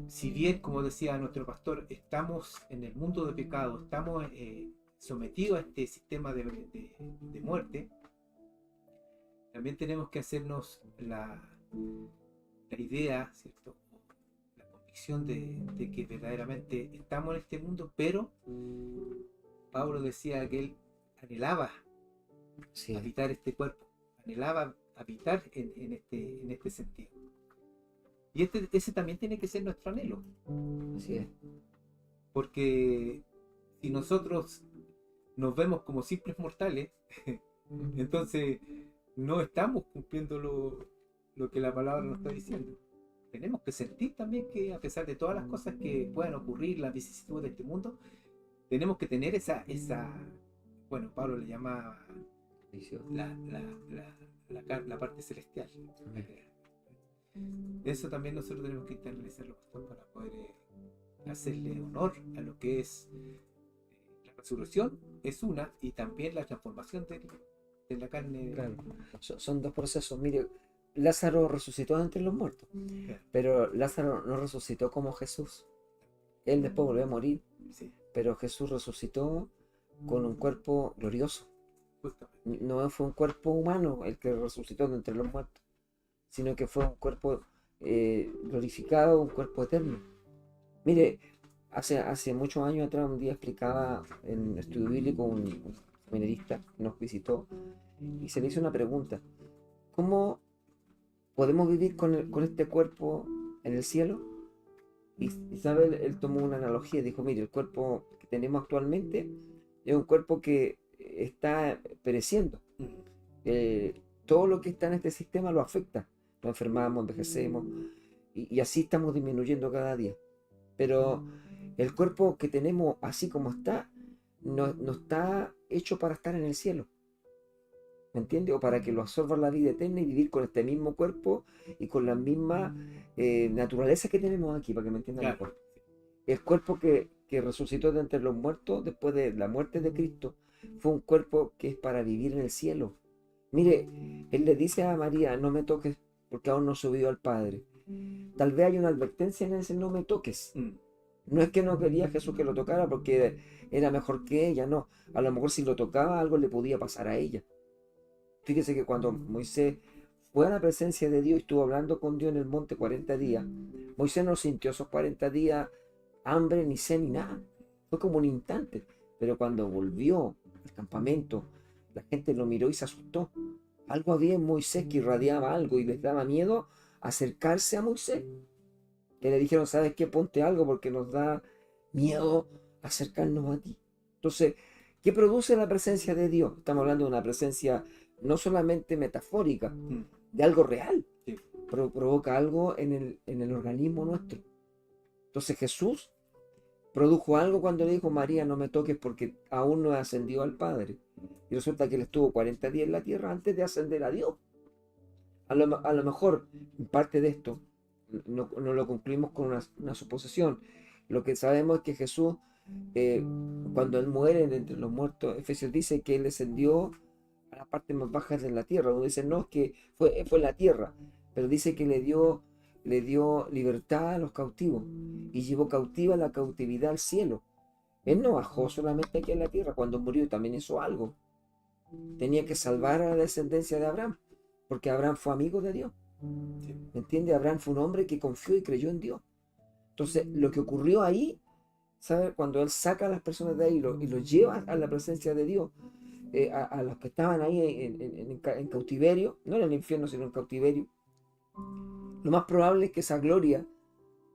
[SPEAKER 2] si bien, como decía nuestro pastor, estamos en el mundo de pecado, estamos sometidos a este sistema de muerte, también tenemos que hacernos la idea, ¿cierto? La convicción de que verdaderamente estamos en este mundo, pero Pablo decía que él anhelaba
[SPEAKER 1] Sí,
[SPEAKER 2] habitar este cuerpo, anhelaba habitar en este sentido. Y ese también tiene que ser nuestro anhelo,
[SPEAKER 1] así es.
[SPEAKER 2] porque si nosotros nos vemos como simples mortales, entonces no estamos cumpliendo lo que la palabra nos está diciendo. Tenemos que sentir también que a pesar de todas las cosas que puedan ocurrir, las vicisitudes de este mundo, tenemos que tener bueno, Pablo le llama la parte celestial. Eso también nosotros tenemos que internalizarlo para poder hacerle honor a lo que es la resurrección, es una, y también la transformación de la carne.
[SPEAKER 1] Claro. Son dos procesos. Mire, Lázaro resucitó de entre los muertos,
[SPEAKER 2] Claro,
[SPEAKER 1] pero Lázaro no resucitó como Jesús. Él después volvió a morir,
[SPEAKER 2] sí,
[SPEAKER 1] pero Jesús resucitó con un cuerpo glorioso.
[SPEAKER 2] justamente.
[SPEAKER 1] No fue un cuerpo humano el que resucitó de entre los muertos, sino que fue un cuerpo glorificado, un cuerpo eterno. Mire, hace muchos años atrás, un día explicaba en estudio bíblico un seminarista que nos visitó y se le hizo una pregunta: ¿cómo podemos vivir con este cuerpo en el cielo? Y sabe, él tomó una analogía, dijo: mire, el cuerpo que tenemos actualmente es un cuerpo que está pereciendo. Todo lo que está en este sistema lo afecta. Nos enfermamos, envejecemos y así estamos disminuyendo cada día. Pero el cuerpo que tenemos así como está, no está hecho para estar en el cielo. ¿Me entiendes? O para que lo absorba la vida eterna y vivir con este mismo cuerpo y con la misma naturaleza que tenemos aquí, para que me entiendan
[SPEAKER 2] Claro,
[SPEAKER 1] mejor. El cuerpo que resucitó de entre los muertos después de la muerte de Cristo fue un cuerpo que es para vivir en el cielo. Mire, él le dice a María: no me toques porque aún no he subido al Padre. Tal vez hay una advertencia en ese no me toques. No es que no quería Jesús que lo tocara porque era mejor que ella, no. A lo mejor si lo tocaba algo le podía pasar a ella. Fíjese que cuando Moisés fue a la presencia de Dios y estuvo hablando con Dios en el monte 40 días, Moisés no sintió esos 40 días hambre, ni sed, ni nada. Fue como un instante. Pero cuando volvió al campamento, la gente lo miró y se asustó. Algo había en Moisés que irradiaba algo y les daba miedo acercarse a Moisés. Que le dijeron: ¿sabes qué? Ponte algo porque nos da miedo acercarnos a ti. Entonces, ¿qué produce la presencia de Dios? Estamos hablando de una presencia no solamente metafórica, de algo real.
[SPEAKER 2] Sí.
[SPEAKER 1] Provoca algo en el organismo nuestro. Entonces Jesús produjo algo cuando le dijo: María, no me toques porque aún no he ascendido al Padre. Y resulta que él estuvo 40 días en la tierra antes de ascender a Dios. A lo mejor parte de esto no lo concluimos con una suposición. Lo que sabemos es que Jesús, cuando él muere de entre los muertos, Efesios dice que él descendió a las partes más bajas de la tierra. Uno dice: no, es que fue en la tierra, pero dice que le dio libertad a los cautivos y llevó cautiva la cautividad al cielo. Él no bajó solamente aquí en la tierra, cuando murió también hizo algo. Tenía que salvar a la descendencia de Abraham, porque Abraham fue amigo de Dios. ¿Me entiende? Abraham fue un hombre que confió y creyó en Dios. Entonces, lo que ocurrió ahí, ¿sabe? Cuando él saca a las personas de ahí y los lleva a la presencia de Dios, a los que estaban ahí en cautiverio, no en el infierno, sino en cautiverio, lo más probable es que esa gloria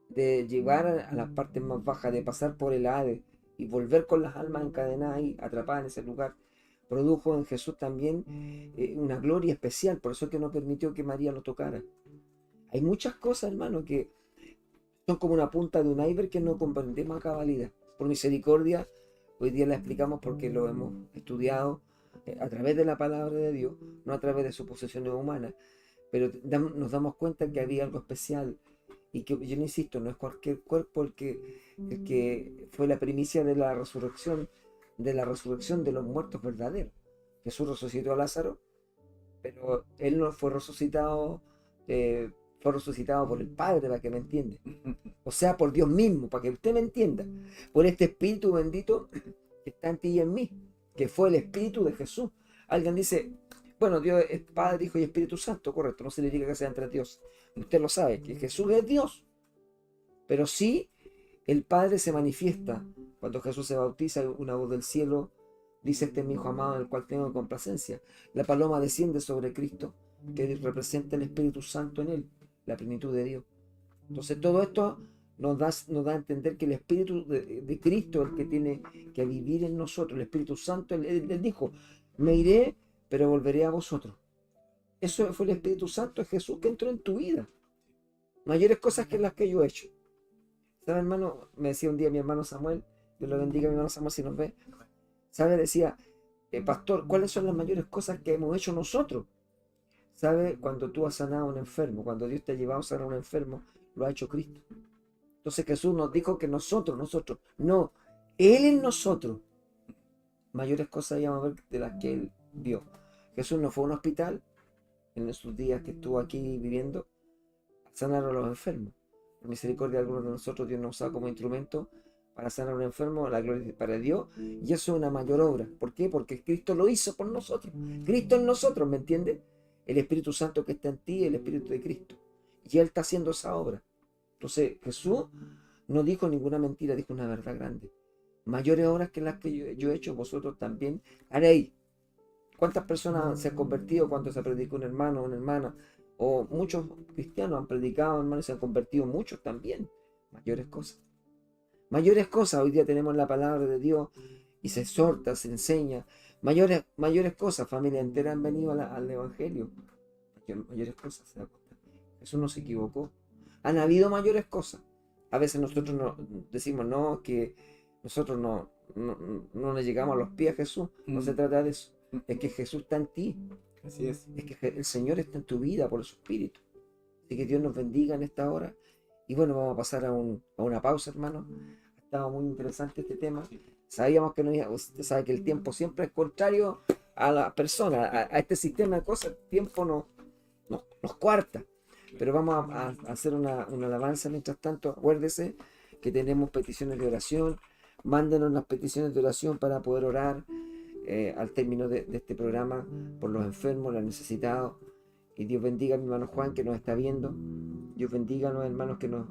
[SPEAKER 1] de llevar a las partes más bajas, de pasar por el Hades y volver con las almas encadenadas ahí, atrapadas en ese lugar, produjo en Jesús también una gloria especial. Por eso es que no permitió que María lo tocara. Hay muchas cosas, hermano, que son como una punta de un iceberg que no comprendemos a cabalidad. Por misericordia, hoy día la explicamos porque lo hemos estudiado a través de la palabra de Dios, no a través de suposiciones humanas. pero nos damos cuenta que había algo especial y que yo no insisto, no es cualquier cuerpo el que fue la primicia de la resurrección de los muertos verdaderos. Jesús resucitó a Lázaro, pero él no fue resucitado por el Padre, para que me entienda. O sea, por Dios mismo, para que usted me entienda. Por este Espíritu bendito que está en ti y en mí, que fue el Espíritu de Jesús. Alguien dice, bueno, Dios es Padre, Hijo y Espíritu Santo, correcto, no significa que sean tres dioses. Usted lo sabe, que Jesús es Dios. Pero sí, el Padre se manifiesta cuando Jesús se bautiza, una voz del cielo dice: este es mi Hijo amado en el cual tengo complacencia. La paloma desciende sobre Cristo, que representa el Espíritu Santo en él, la plenitud de Dios. Entonces todo esto nos da a entender que el Espíritu de Cristo es el que tiene que vivir en nosotros. El Espíritu Santo, él dijo: me iré, pero volveré a vosotros. Eso fue el Espíritu Santo, es Jesús que entró en tu vida. Mayores cosas que las que yo he hecho. ¿Sabe, hermano? Me decía un día mi hermano Samuel, Dios lo bendiga, mi hermano Samuel, si nos ve. ¿Sabe? Decía, pastor, ¿cuáles son las mayores cosas que hemos hecho nosotros? ¿Sabe? Cuando tú has sanado a un enfermo, cuando Dios te ha llevado a sanar a un enfermo, lo ha hecho Cristo. Entonces Jesús nos dijo que nosotros, no, Él en nosotros, mayores cosas íbamos a ver de las que Él vio. Jesús no fue a un hospital en esos días que estuvo aquí viviendo a sanar a los enfermos. Por misericordia de algunos de nosotros, Dios nos usa como instrumento para sanar a un enfermo, la gloria es para Dios, y eso es una mayor obra. ¿Por qué? Porque Cristo lo hizo por nosotros. Cristo en nosotros, ¿me entiendes? El Espíritu Santo que está en ti, el Espíritu de Cristo. Y Él está haciendo esa obra. Entonces Jesús no dijo ninguna mentira, dijo una verdad grande. Mayores obras que las que yo he hecho, vosotros también haréis. ¿Cuántas personas se han convertido cuando se predicó un hermano o una hermana? O muchos cristianos han predicado, hermanos, y se han convertido muchos también. Mayores cosas. Mayores cosas. Hoy día tenemos la palabra de Dios y se exhorta, se enseña. Mayores cosas. Familia entera han venido al Evangelio. Mayores cosas, ¿se da cuenta? Jesús no se equivocó. Han habido mayores cosas. A veces nosotros decimos, no, que nosotros no le llegamos a los pies a Jesús. No se trata de eso. Es que Jesús está en ti.
[SPEAKER 2] Así es.
[SPEAKER 1] Es que el Señor está en tu vida por su Espíritu. Así que Dios nos bendiga en esta hora. Y bueno, vamos a pasar a una pausa, hermano. Ha estado muy interesante este tema. Sabíamos que no iba, usted sabe que el tiempo siempre es contrario a la persona, a este sistema de cosas. El tiempo nos cuarta. Pero vamos a hacer una alabanza mientras tanto. Acuérdese que tenemos peticiones de oración. Mándenos las peticiones de oración para poder orar al término de este programa por los enfermos, los necesitados. Y Dios bendiga a mi hermano Juan que nos está viendo. Dios bendiga a los hermanos que nos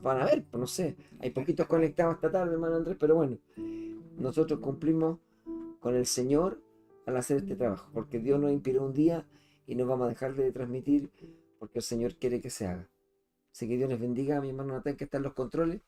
[SPEAKER 1] van a ver. Pues no sé, hay poquitos conectados esta tarde, hermano Andrés, pero bueno, nosotros cumplimos con el Señor al hacer este trabajo, porque Dios nos inspiró un día y no vamos a dejar de transmitir porque el Señor quiere que se haga. Así que Dios les bendiga a mi hermano Natán que está en los controles.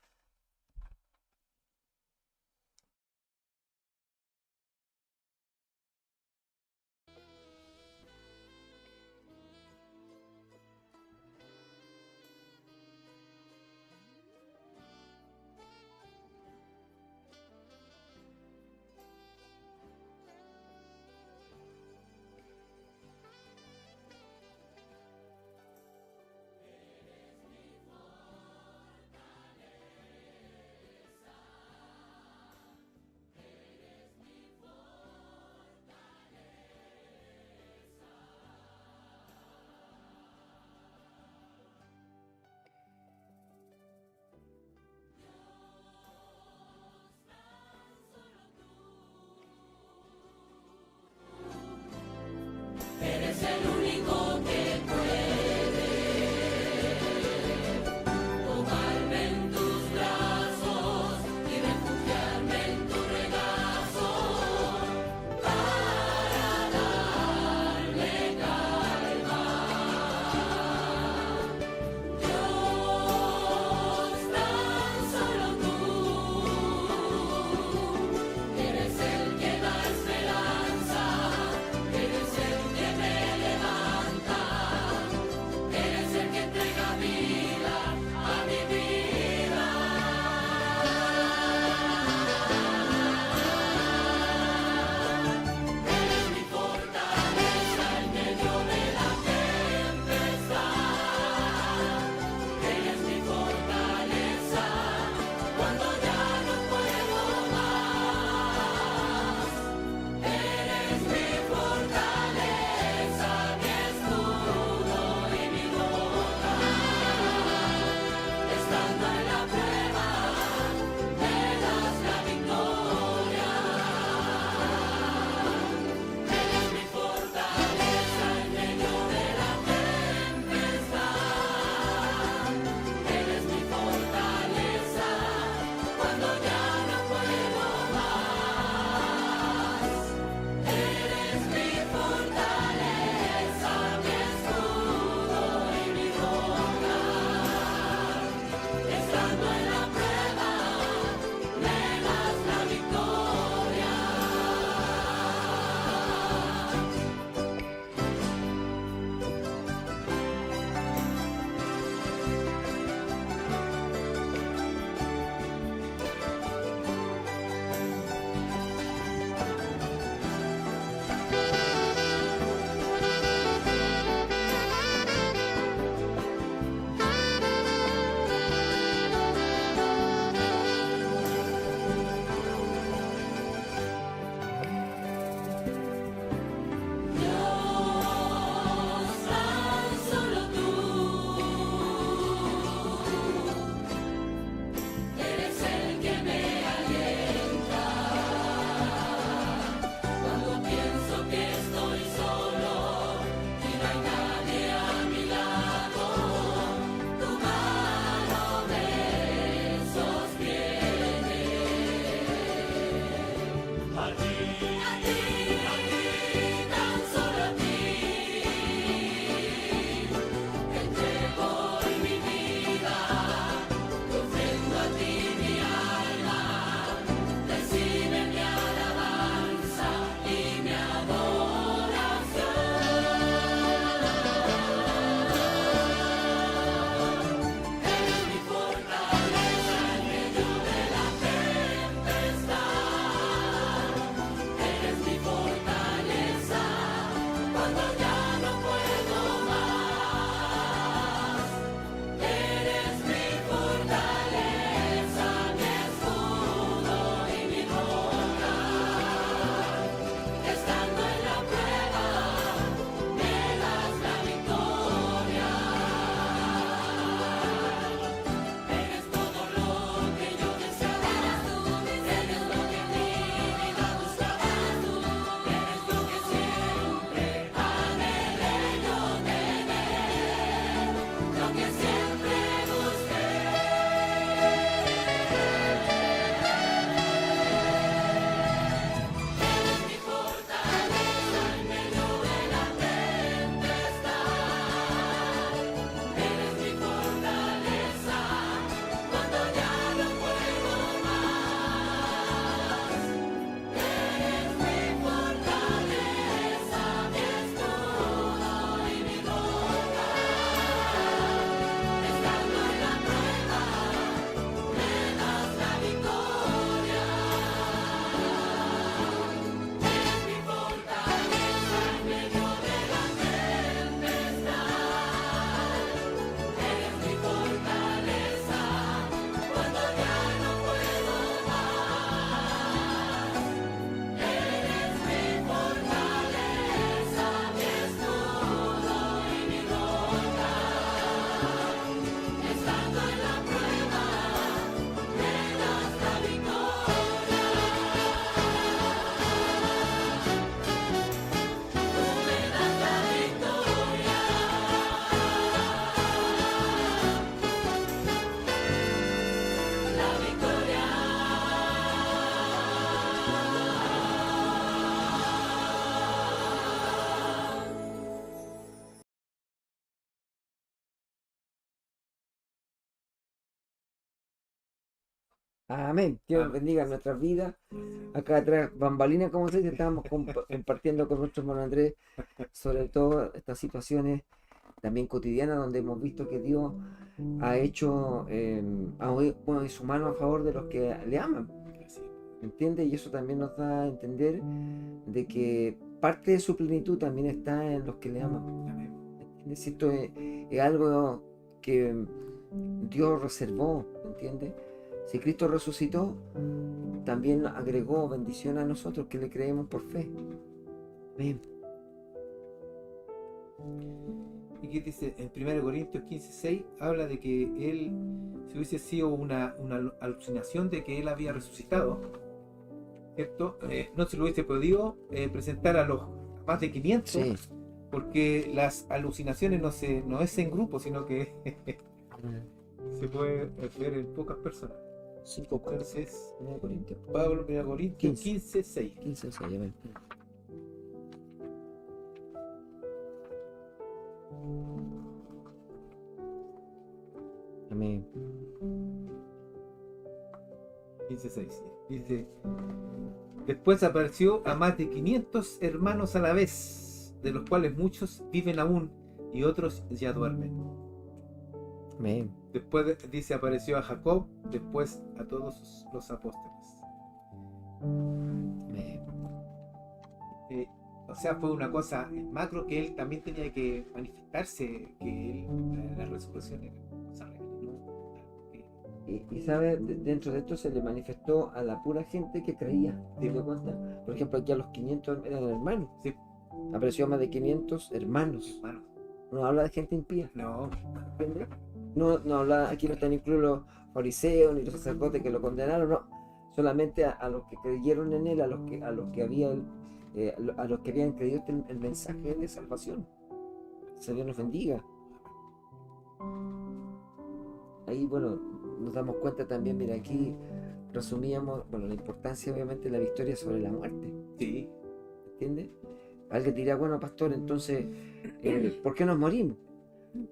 [SPEAKER 1] Amén. Dios
[SPEAKER 2] Amén.
[SPEAKER 1] bendiga nuestras vidas. Acá atrás, bambalinas, como se dice, estábamos compartiendo con nuestro hermano Andrés sobre todo estas situaciones también cotidianas donde hemos visto que Dios ha hecho, pone su mano a favor de los que le aman. ¿Entiendes? Y eso también nos da a entender de que parte de su plenitud también está en los que le aman. ¿Entiendes? Esto es algo que Dios reservó, ¿entiendes? Si Cristo resucitó, también agregó bendición a nosotros que le creemos por fe. Amén.
[SPEAKER 2] Y que dice en 1 Corintios 15:6 habla de que él, si hubiese sido una alucinación de que él había resucitado, ¿cierto? No se lo hubiese podido presentar a los más de 500,
[SPEAKER 1] Sí.
[SPEAKER 2] porque las alucinaciones no es en grupo, sino que se puede ver en pocas personas.
[SPEAKER 1] 5,
[SPEAKER 2] Entonces,
[SPEAKER 1] 1 Corintios.
[SPEAKER 2] Pablo, 1 Corintios 15:6.
[SPEAKER 1] 15, 6, amén. Amén.
[SPEAKER 2] 15:6. Dice: después apareció a más de 500 hermanos a la vez, de los cuales muchos viven aún y otros ya duermen.
[SPEAKER 1] Amén.
[SPEAKER 2] Después dice apareció a Jacob, después a todos los apóstoles.
[SPEAKER 1] Amén.
[SPEAKER 2] O sea, fue una cosa macro que él también tenía que manifestarse, que él, la resurrección era una cosa real, ¿no?
[SPEAKER 1] Y sabe, dentro de esto se le manifestó a la pura gente que creía. ¿Te das cuenta? Por ejemplo, aquí a los 500 eran hermanos.
[SPEAKER 2] Sí.
[SPEAKER 1] Apareció a más de 500 hermanos.
[SPEAKER 2] Hermanos.
[SPEAKER 1] No habla de gente impía.
[SPEAKER 2] No.
[SPEAKER 1] ¿Entiendes? No habla, aquí no están incluidos los fariseos ni los sacerdotes que lo condenaron, no. Solamente a los que creyeron en él, a los que habían creído el mensaje de salvación. Que Dios nos bendiga. Ahí, bueno, nos damos cuenta también, mira, aquí resumíamos, bueno, la importancia obviamente de la victoria sobre la muerte,
[SPEAKER 2] Sí,
[SPEAKER 1] ¿entiendes? Alguien diría, bueno, pastor, entonces, ¿por qué nos morimos?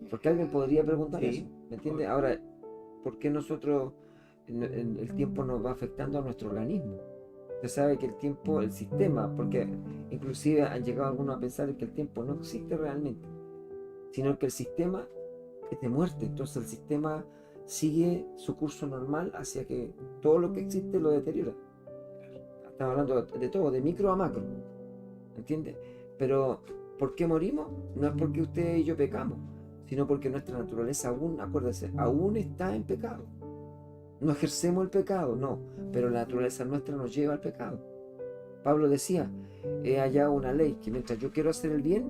[SPEAKER 1] Porque alguien podría preguntar eso,
[SPEAKER 2] sí,
[SPEAKER 1] ¿me entiendes? Ahora, ¿por qué nosotros, el tiempo nos va afectando a nuestro organismo? Usted sabe que el tiempo, el sistema, porque inclusive han llegado algunos a pensar que el tiempo no existe realmente, sino que el sistema es de muerte. Entonces el sistema sigue su curso normal hacia que todo lo que existe lo deteriora. Estamos hablando de todo, de micro a macro, ¿entiendes? Pero ¿por qué morimos? No es porque usted y yo pecamos, sino porque nuestra naturaleza aún, acuérdese, aún está en pecado. No ejercemos el pecado, no, pero la naturaleza nuestra nos lleva al pecado. Pablo decía, he hallado una ley que mientras yo quiero hacer el bien,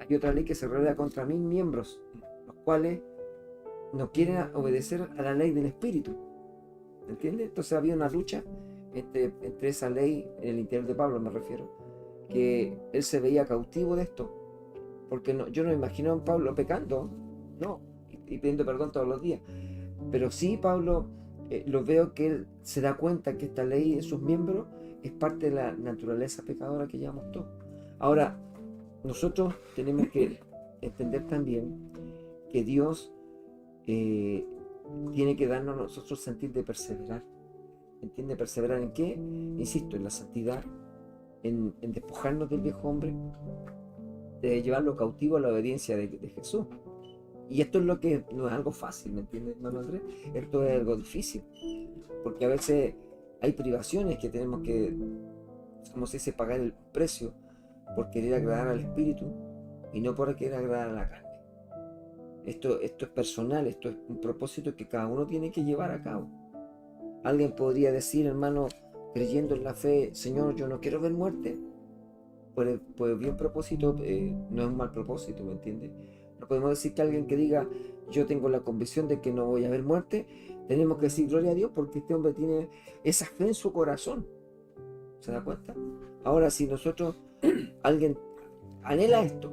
[SPEAKER 1] hay otra ley que se revela contra mis miembros, los cuales no quieren obedecer a la ley del Espíritu. ¿Entiendes? Entonces había una lucha entre esa ley, en el interior de Pablo me refiero, que él se veía cautivo de esto, porque no, yo no me imagino a Pablo pecando, no, y pidiendo perdón todos los días, pero sí Pablo, lo veo que él se da cuenta que esta ley en sus miembros es parte de la naturaleza pecadora que llevamos todos. Ahora, nosotros tenemos que entender también que Dios tiene que darnos a nosotros sentir de perseverar. ¿Entiende? ¿Perseverar en qué? Insisto, en la santidad, en despojarnos del viejo hombre, de llevarlo cautivo a la obediencia de Jesús. Y esto es lo que no es algo fácil, ¿me entiendes, hermano Andrés? Esto es algo difícil, porque a veces hay privaciones que tenemos que, como se dice, pagar el precio por querer agradar al Espíritu y no por querer agradar a la carne. Esto es personal, esto es un propósito que cada uno tiene que llevar a cabo. Alguien podría decir, hermano, creyendo en la fe, Señor, yo no quiero ver muerte. Pues bien propósito, no es un mal propósito, ¿me entiendes? No podemos decir que alguien que diga, yo tengo la convicción de que no voy a ver muerte, tenemos que decir gloria a Dios porque este hombre tiene esa fe en su corazón. ¿Se da cuenta? Ahora, si nosotros, alguien anhela esto,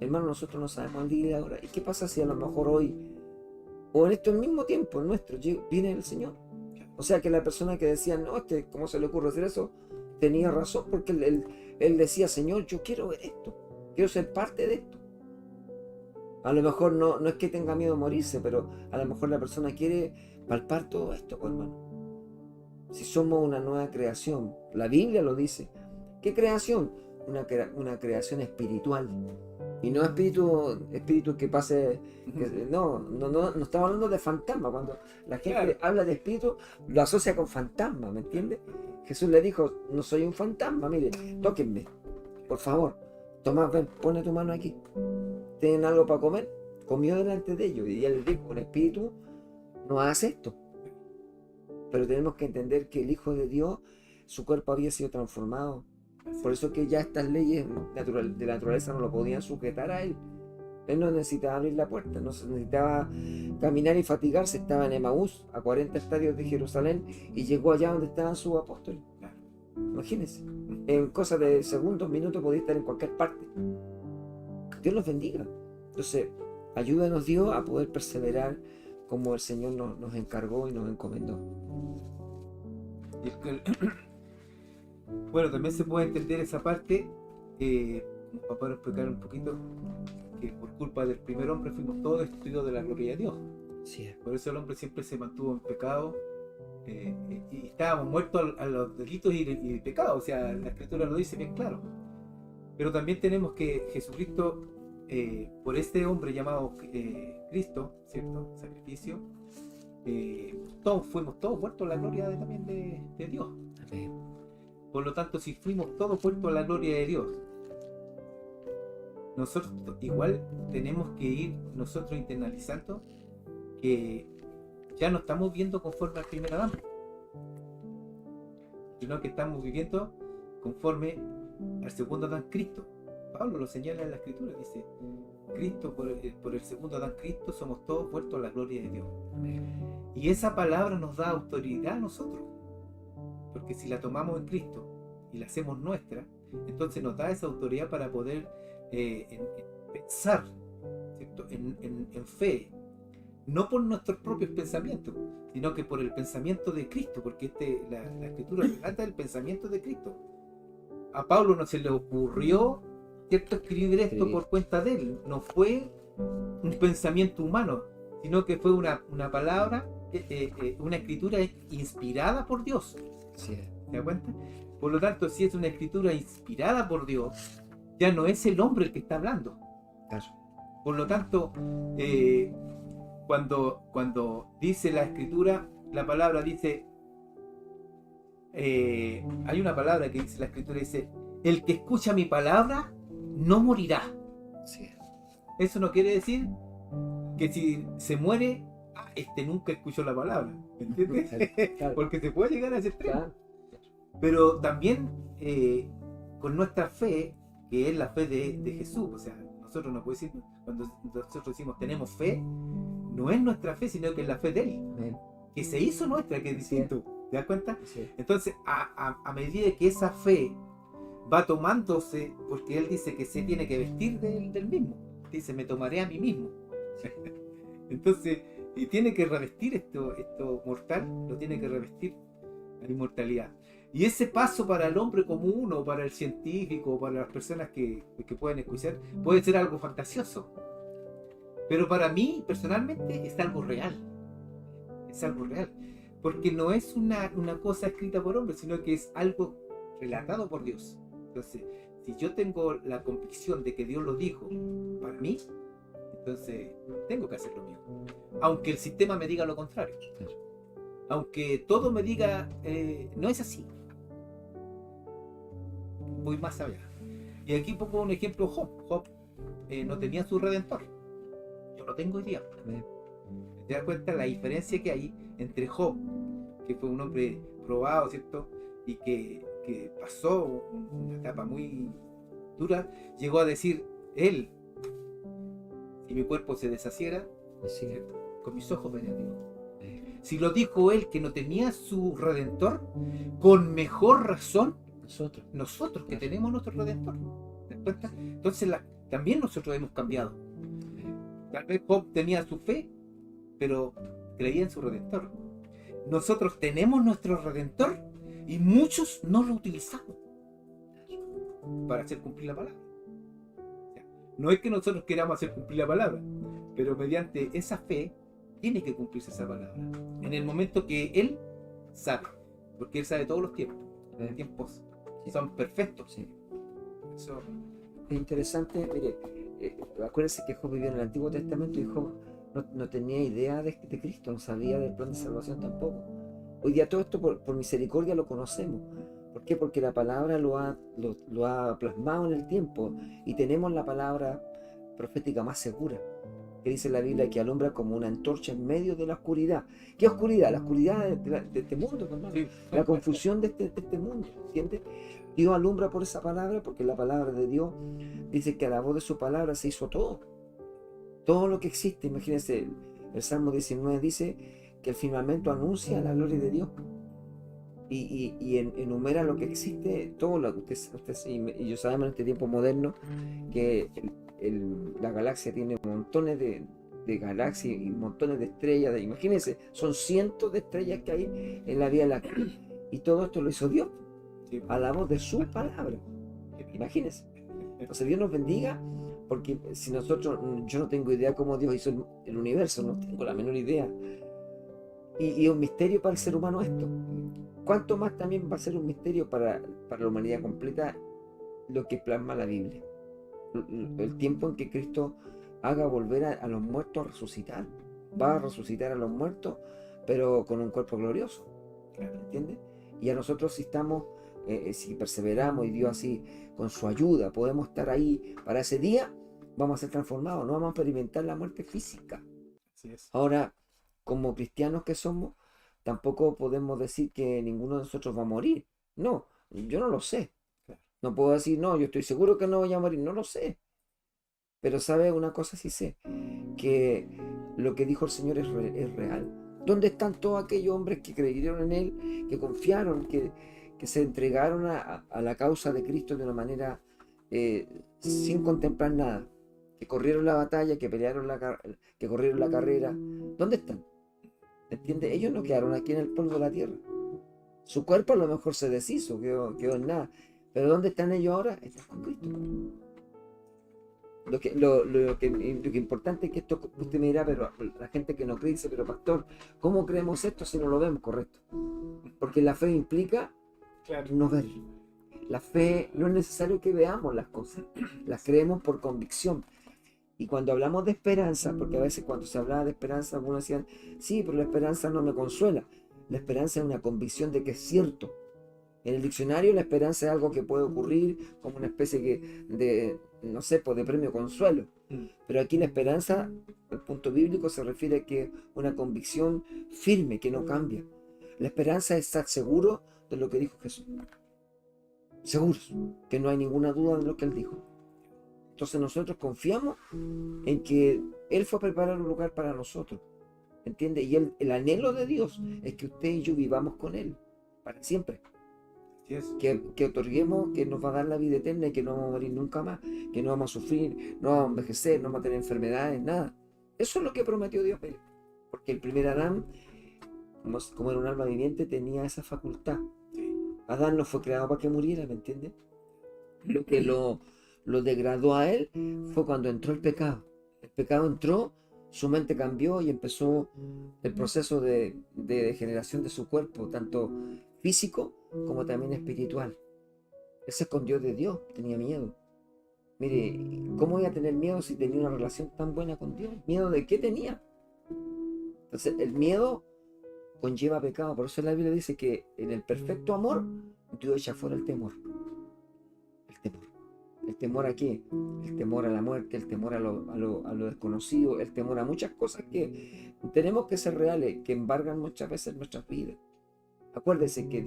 [SPEAKER 1] hermano, nosotros no sabemos el día y la hora. ¿Y qué pasa si a lo mejor hoy, o en este mismo tiempo nuestro, viene el Señor? O sea que la persona que decía, no, ¿cómo se le ocurre hacer eso? Tenía razón, porque él decía, Señor, yo quiero ver esto, quiero ser parte de esto. A lo mejor no es que tenga miedo a morirse, pero a lo mejor la persona quiere palpar todo esto, hermano. Si somos una nueva creación, la Biblia lo dice. ¿Qué creación? Una creación espiritual. Y no espíritu que pase. No estamos hablando de fantasma. Cuando la gente habla de espíritu, lo asocia con fantasma, ¿me entiendes? Jesús le dijo, no soy un fantasma, mire, tóquenme, por favor. Tomás, ven, pone tu mano aquí. ¿Tienen algo para comer? Comió delante de ellos. Y él dijo, un espíritu no hace esto. Pero tenemos que entender que el Hijo de Dios, su cuerpo había sido transformado. Por eso que ya estas leyes de la naturaleza no lo podían sujetar a él. Él no necesitaba abrir la puerta, no necesitaba caminar y fatigarse. Estaba en Emaús, a 40 estadios de Jerusalén, y llegó allá donde estaban sus apóstoles. Imagínense, en cosas de segundos, minutos, podía estar en cualquier parte. Dios los bendiga. Entonces, ayúdanos Dios a poder perseverar como el Señor nos encargó y nos encomendó.
[SPEAKER 2] Bueno, también se puede entender esa parte, para poder explicar un poquito, que por culpa del primer hombre fuimos todos destituidos de la gloria de Dios.
[SPEAKER 1] Sí.
[SPEAKER 2] Por eso el hombre siempre se mantuvo en pecado, y estábamos muertos a los delitos y pecados. O sea, la Escritura lo dice bien claro. Pero también tenemos que Jesucristo, por este hombre llamado Cristo, ¿cierto? Sacrificio, fuimos todos vueltos a la gloria también de Dios.
[SPEAKER 1] Amén.
[SPEAKER 2] Por lo tanto, si fuimos todos vueltos a la gloria de Dios, nosotros igual tenemos que ir nosotros internalizando que ya no estamos viviendo conforme al primer Adán, sino que estamos viviendo conforme al segundo Adán, Cristo. Pablo lo señala en la Escritura, dice, Cristo, por el segundo Adán, Cristo, somos todos vueltos a la gloria de Dios. Y esa palabra nos da autoridad a nosotros, porque si la tomamos en Cristo y la hacemos nuestra, entonces nos da esa autoridad para poder pensar, ¿cierto? En fe, no por nuestros propios pensamientos, sino que por el pensamiento de Cristo, porque la Escritura relata el pensamiento de Cristo. A Pablo no se le ocurrió, ¿cierto?, escribir esto por cuenta de él, no fue un pensamiento humano, sino que fue una palabra, una escritura inspirada por Dios.
[SPEAKER 1] Sí.
[SPEAKER 2] ¿Se da cuenta? Por lo tanto, si es una escritura inspirada por Dios, ya no es el hombre el que está hablando.
[SPEAKER 1] Claro.
[SPEAKER 2] Por lo tanto, cuando dice la escritura, la palabra dice, hay una palabra que dice la escritura, dice, el que escucha mi palabra no morirá.
[SPEAKER 1] Sí.
[SPEAKER 2] Eso no quiere decir que si se muere, este nunca escuchó la palabra, ¿entiendes?
[SPEAKER 1] Claro.
[SPEAKER 2] Porque se puede llegar a ese extremo.
[SPEAKER 1] Claro.
[SPEAKER 2] Pero también con nuestra fe, que es la fe de Jesús, o sea, nosotros no podemos decir, cuando nosotros decimos tenemos fe, no es nuestra fe, sino que es la fe de Él,
[SPEAKER 1] Amén.
[SPEAKER 2] que se hizo nuestra, que es distinto. ¿Te das cuenta?
[SPEAKER 1] Sí.
[SPEAKER 2] Entonces, a medida que esa fe va tomándose, porque Él dice que se tiene que vestir del mismo, dice, me tomaré a mí mismo. Entonces, y tiene que revestir esto mortal, lo tiene que revestir la inmortalidad. Y ese paso para el hombre común, o para el científico, para las personas que pueden escuchar, puede ser algo fantasioso. Pero para mí, personalmente, es algo real. Es algo real. Porque no es una cosa escrita por hombres, sino que es algo relatado por Dios. Entonces, si yo tengo la convicción de que Dios lo dijo para mí, entonces tengo que hacer lo mío. Aunque el sistema me diga lo contrario. Aunque todo me diga, no es así. Voy más allá. Y aquí pongo un ejemplo, Job. Job no tenía su redentor. Yo lo tengo hoy día. ¿Te das cuenta la diferencia que hay entre Job, que fue un hombre probado, ¿cierto? Y que pasó una etapa muy dura, llegó a decir, él, si mi cuerpo se deshaciera, ¿cierto?, con mis ojos vería a Dios. Si lo dijo él, que no tenía su redentor, con mejor razón nosotros que tenemos nuestro redentor. ¿Te das cuenta? Entonces también nosotros hemos cambiado. Tal vez Job tenía su fe, pero creía en su redentor. Nosotros tenemos nuestro redentor y muchos no lo utilizamos para hacer cumplir la palabra. O sea, no es que nosotros queramos hacer cumplir la palabra, pero mediante esa fe tiene que cumplirse esa palabra en el momento que Él sabe, porque Él sabe todos los tiempos. Los tiempos son perfectos.
[SPEAKER 1] Sí.
[SPEAKER 2] Eso
[SPEAKER 1] es interesante. Mire, acuérdense que Job vivió en el Antiguo Testamento y Job no tenía idea de Cristo, no sabía del plan de salvación tampoco. Hoy día todo esto por misericordia lo conocemos. ¿Por qué? Porque la palabra lo ha plasmado en el tiempo y tenemos la palabra profética más segura, que dice la Biblia que alumbra como una antorcha en medio de la oscuridad. ¿Qué oscuridad? La oscuridad de este mundo, hermano. Sí. La confusión de este mundo, ¿entiendes? Dios alumbra por esa palabra, porque la palabra de Dios dice que a la voz de su palabra se hizo todo. Todo lo que existe. Imagínense, el Salmo 19 dice que el firmamento anuncia la gloria de Dios. Y enumera lo que existe, todo lo que usted y yo sabemos en este tiempo moderno que la galaxia tiene montones de galaxias y montones de estrellas. Imagínense, son cientos de estrellas que hay en la Vía Láctea. Y todo esto lo hizo Dios a la voz de su palabra. Imagínense. Entonces Dios nos bendiga, porque si yo no tengo idea cómo Dios hizo el universo, no tengo la menor idea. Y es un misterio para el ser humano esto. ¿Cuánto más también va a ser un misterio para la humanidad completa lo que plasma la Biblia? El tiempo en que Cristo haga volver a los muertos a resucitar. Va a resucitar a los muertos, pero con un cuerpo glorioso. ¿Entiendes? Y a nosotros si perseveramos y Dios así, con su ayuda, podemos estar ahí para ese día, vamos a ser transformados, no vamos a experimentar la muerte física.
[SPEAKER 2] Así es.
[SPEAKER 1] Ahora, como cristianos que somos, tampoco podemos decir que ninguno de nosotros va a morir. No, yo no lo sé. No puedo decir, no, yo estoy seguro que no voy a morir, no lo sé. Pero sabe una cosa sí sé, que lo que dijo el Señor es real. ¿Dónde están todos aquellos hombres que creyeron en Él, que confiaron, que se entregaron a la causa de Cristo de una manera sin contemplar nada? que corrieron la batalla, que pelearon que corrieron la carrera, ¿dónde están? ¿Entiendes? Ellos no quedaron aquí en el polvo de la tierra. Su cuerpo a lo mejor se deshizo, quedó en nada. Pero ¿dónde están ellos ahora? Están con Cristo. Lo que importante es que esto, usted me dirá, pero la gente que no cree dice, pero pastor, ¿cómo creemos esto si no lo vemos? Correcto. Porque la fe implica no ver. La fe no es necesario que veamos las cosas, las creemos por convicción. Y cuando hablamos de esperanza, porque a veces cuando se hablaba de esperanza, algunos decían, sí, pero la esperanza no me consuela. La esperanza es una convicción de que es cierto. En el diccionario la esperanza es algo que puede ocurrir como una especie de, no sé, pues de premio consuelo. Pero aquí la esperanza, el punto bíblico, se refiere a que una convicción firme, que no cambia. La esperanza es estar seguro de lo que dijo Jesús. Seguros, que no hay ninguna duda de lo que Él dijo. Entonces nosotros confiamos en que Él fue a preparar un lugar para nosotros. ¿Entiende? Y el anhelo de Dios es que usted y yo vivamos con Él para siempre. Que otorguemos que nos va a dar la vida eterna y que no vamos a morir nunca más, que no vamos a sufrir, no vamos a envejecer, no vamos a tener enfermedades, nada. Eso es lo que prometió Dios. Porque el primer Adán, como era un alma viviente, tenía esa facultad. Adán no fue creado para que muriera, ¿me entiendes? Lo que lo degradó a él fue cuando entró el pecado. El pecado entró, su mente cambió y empezó el proceso de degeneración de su cuerpo, tanto físico como también espiritual. Él se escondió de Dios, tenía miedo. Mire, ¿cómo iba a tener miedo si tenía una relación tan buena con Dios? ¿Miedo de qué tenía? Entonces, el miedo conlleva pecado. Por eso la Biblia dice que en el perfecto amor, Dios echa fuera el temor. El temor. ¿El temor a qué? El temor a la muerte, el temor a lo desconocido, el temor a muchas cosas que tenemos que ser reales, que embargan muchas veces nuestras vidas. Acuérdese que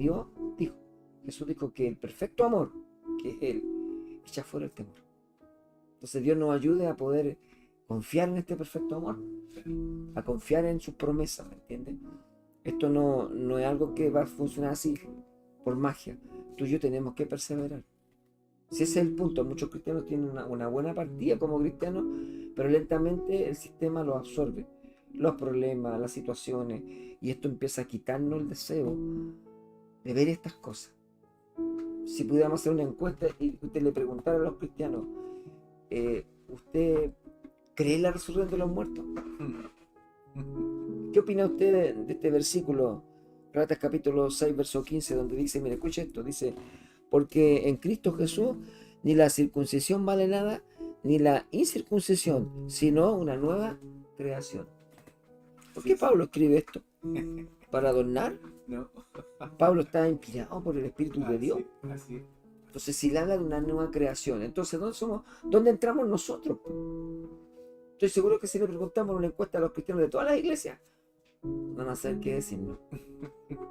[SPEAKER 1] Jesús dijo que el perfecto amor, que es Él, echa fuera el temor. Entonces Dios nos ayude a poder confiar en este perfecto amor, a confiar en sus promesas, ¿me entiendes? Esto no es algo que va a funcionar así, por magia. Tú y yo tenemos que perseverar. Si ese es el punto, muchos cristianos tienen una buena partida como cristianos, pero lentamente el sistema los absorbe, los problemas, las situaciones, y esto empieza a quitarnos el deseo de ver estas cosas. Si pudiéramos hacer una encuesta y usted le preguntara a los cristianos, ¿usted cree en la resurrección de los muertos? ¿Qué opina usted de este versículo, Gálatas capítulo 6, verso 15, donde dice, mire, escuche esto, dice, porque en Cristo Jesús ni la circuncisión vale nada, ni la incircuncisión, sino una nueva creación. ¿Por qué Pablo escribe esto? ¿Para adornar?
[SPEAKER 2] No.
[SPEAKER 1] Pablo está inspirado por el Espíritu de Dios.
[SPEAKER 2] Así.
[SPEAKER 1] Entonces, si le habla de una nueva creación, entonces, ¿dónde entramos nosotros? Estoy seguro que si le preguntamos una encuesta a los cristianos de todas las iglesias, van a saber qué decirnos.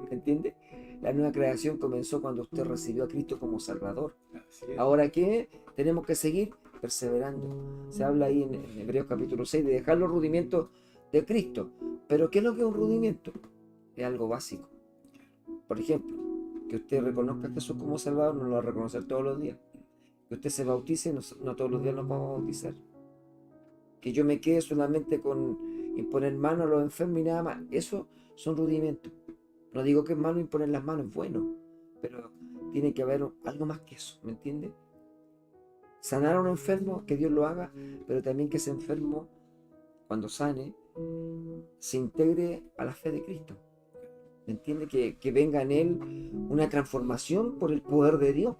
[SPEAKER 1] ¿Entiende? La nueva creación comenzó cuando usted recibió a Cristo como Salvador. Ahora que tenemos que seguir perseverando. Se habla ahí en Hebreos capítulo 6 de dejar los rudimentos de Cristo. Pero ¿qué es lo que es un rudimento? Es algo básico. Por ejemplo, que usted reconozca a Jesús como Salvador, no lo va a reconocer todos los días. Que usted se bautice, no todos los días nos vamos a bautizar. Que yo me quede solamente con imponer manos a los enfermos y nada más. Eso son rudimentos. No digo que es malo imponer las manos, es bueno, pero tiene que haber algo más que eso, ¿me entiende? Sanar a un enfermo, que Dios lo haga, pero también que ese enfermo, cuando sane, se integre a la fe de Cristo. ¿Me entiende? Que venga en él una transformación por el poder de Dios.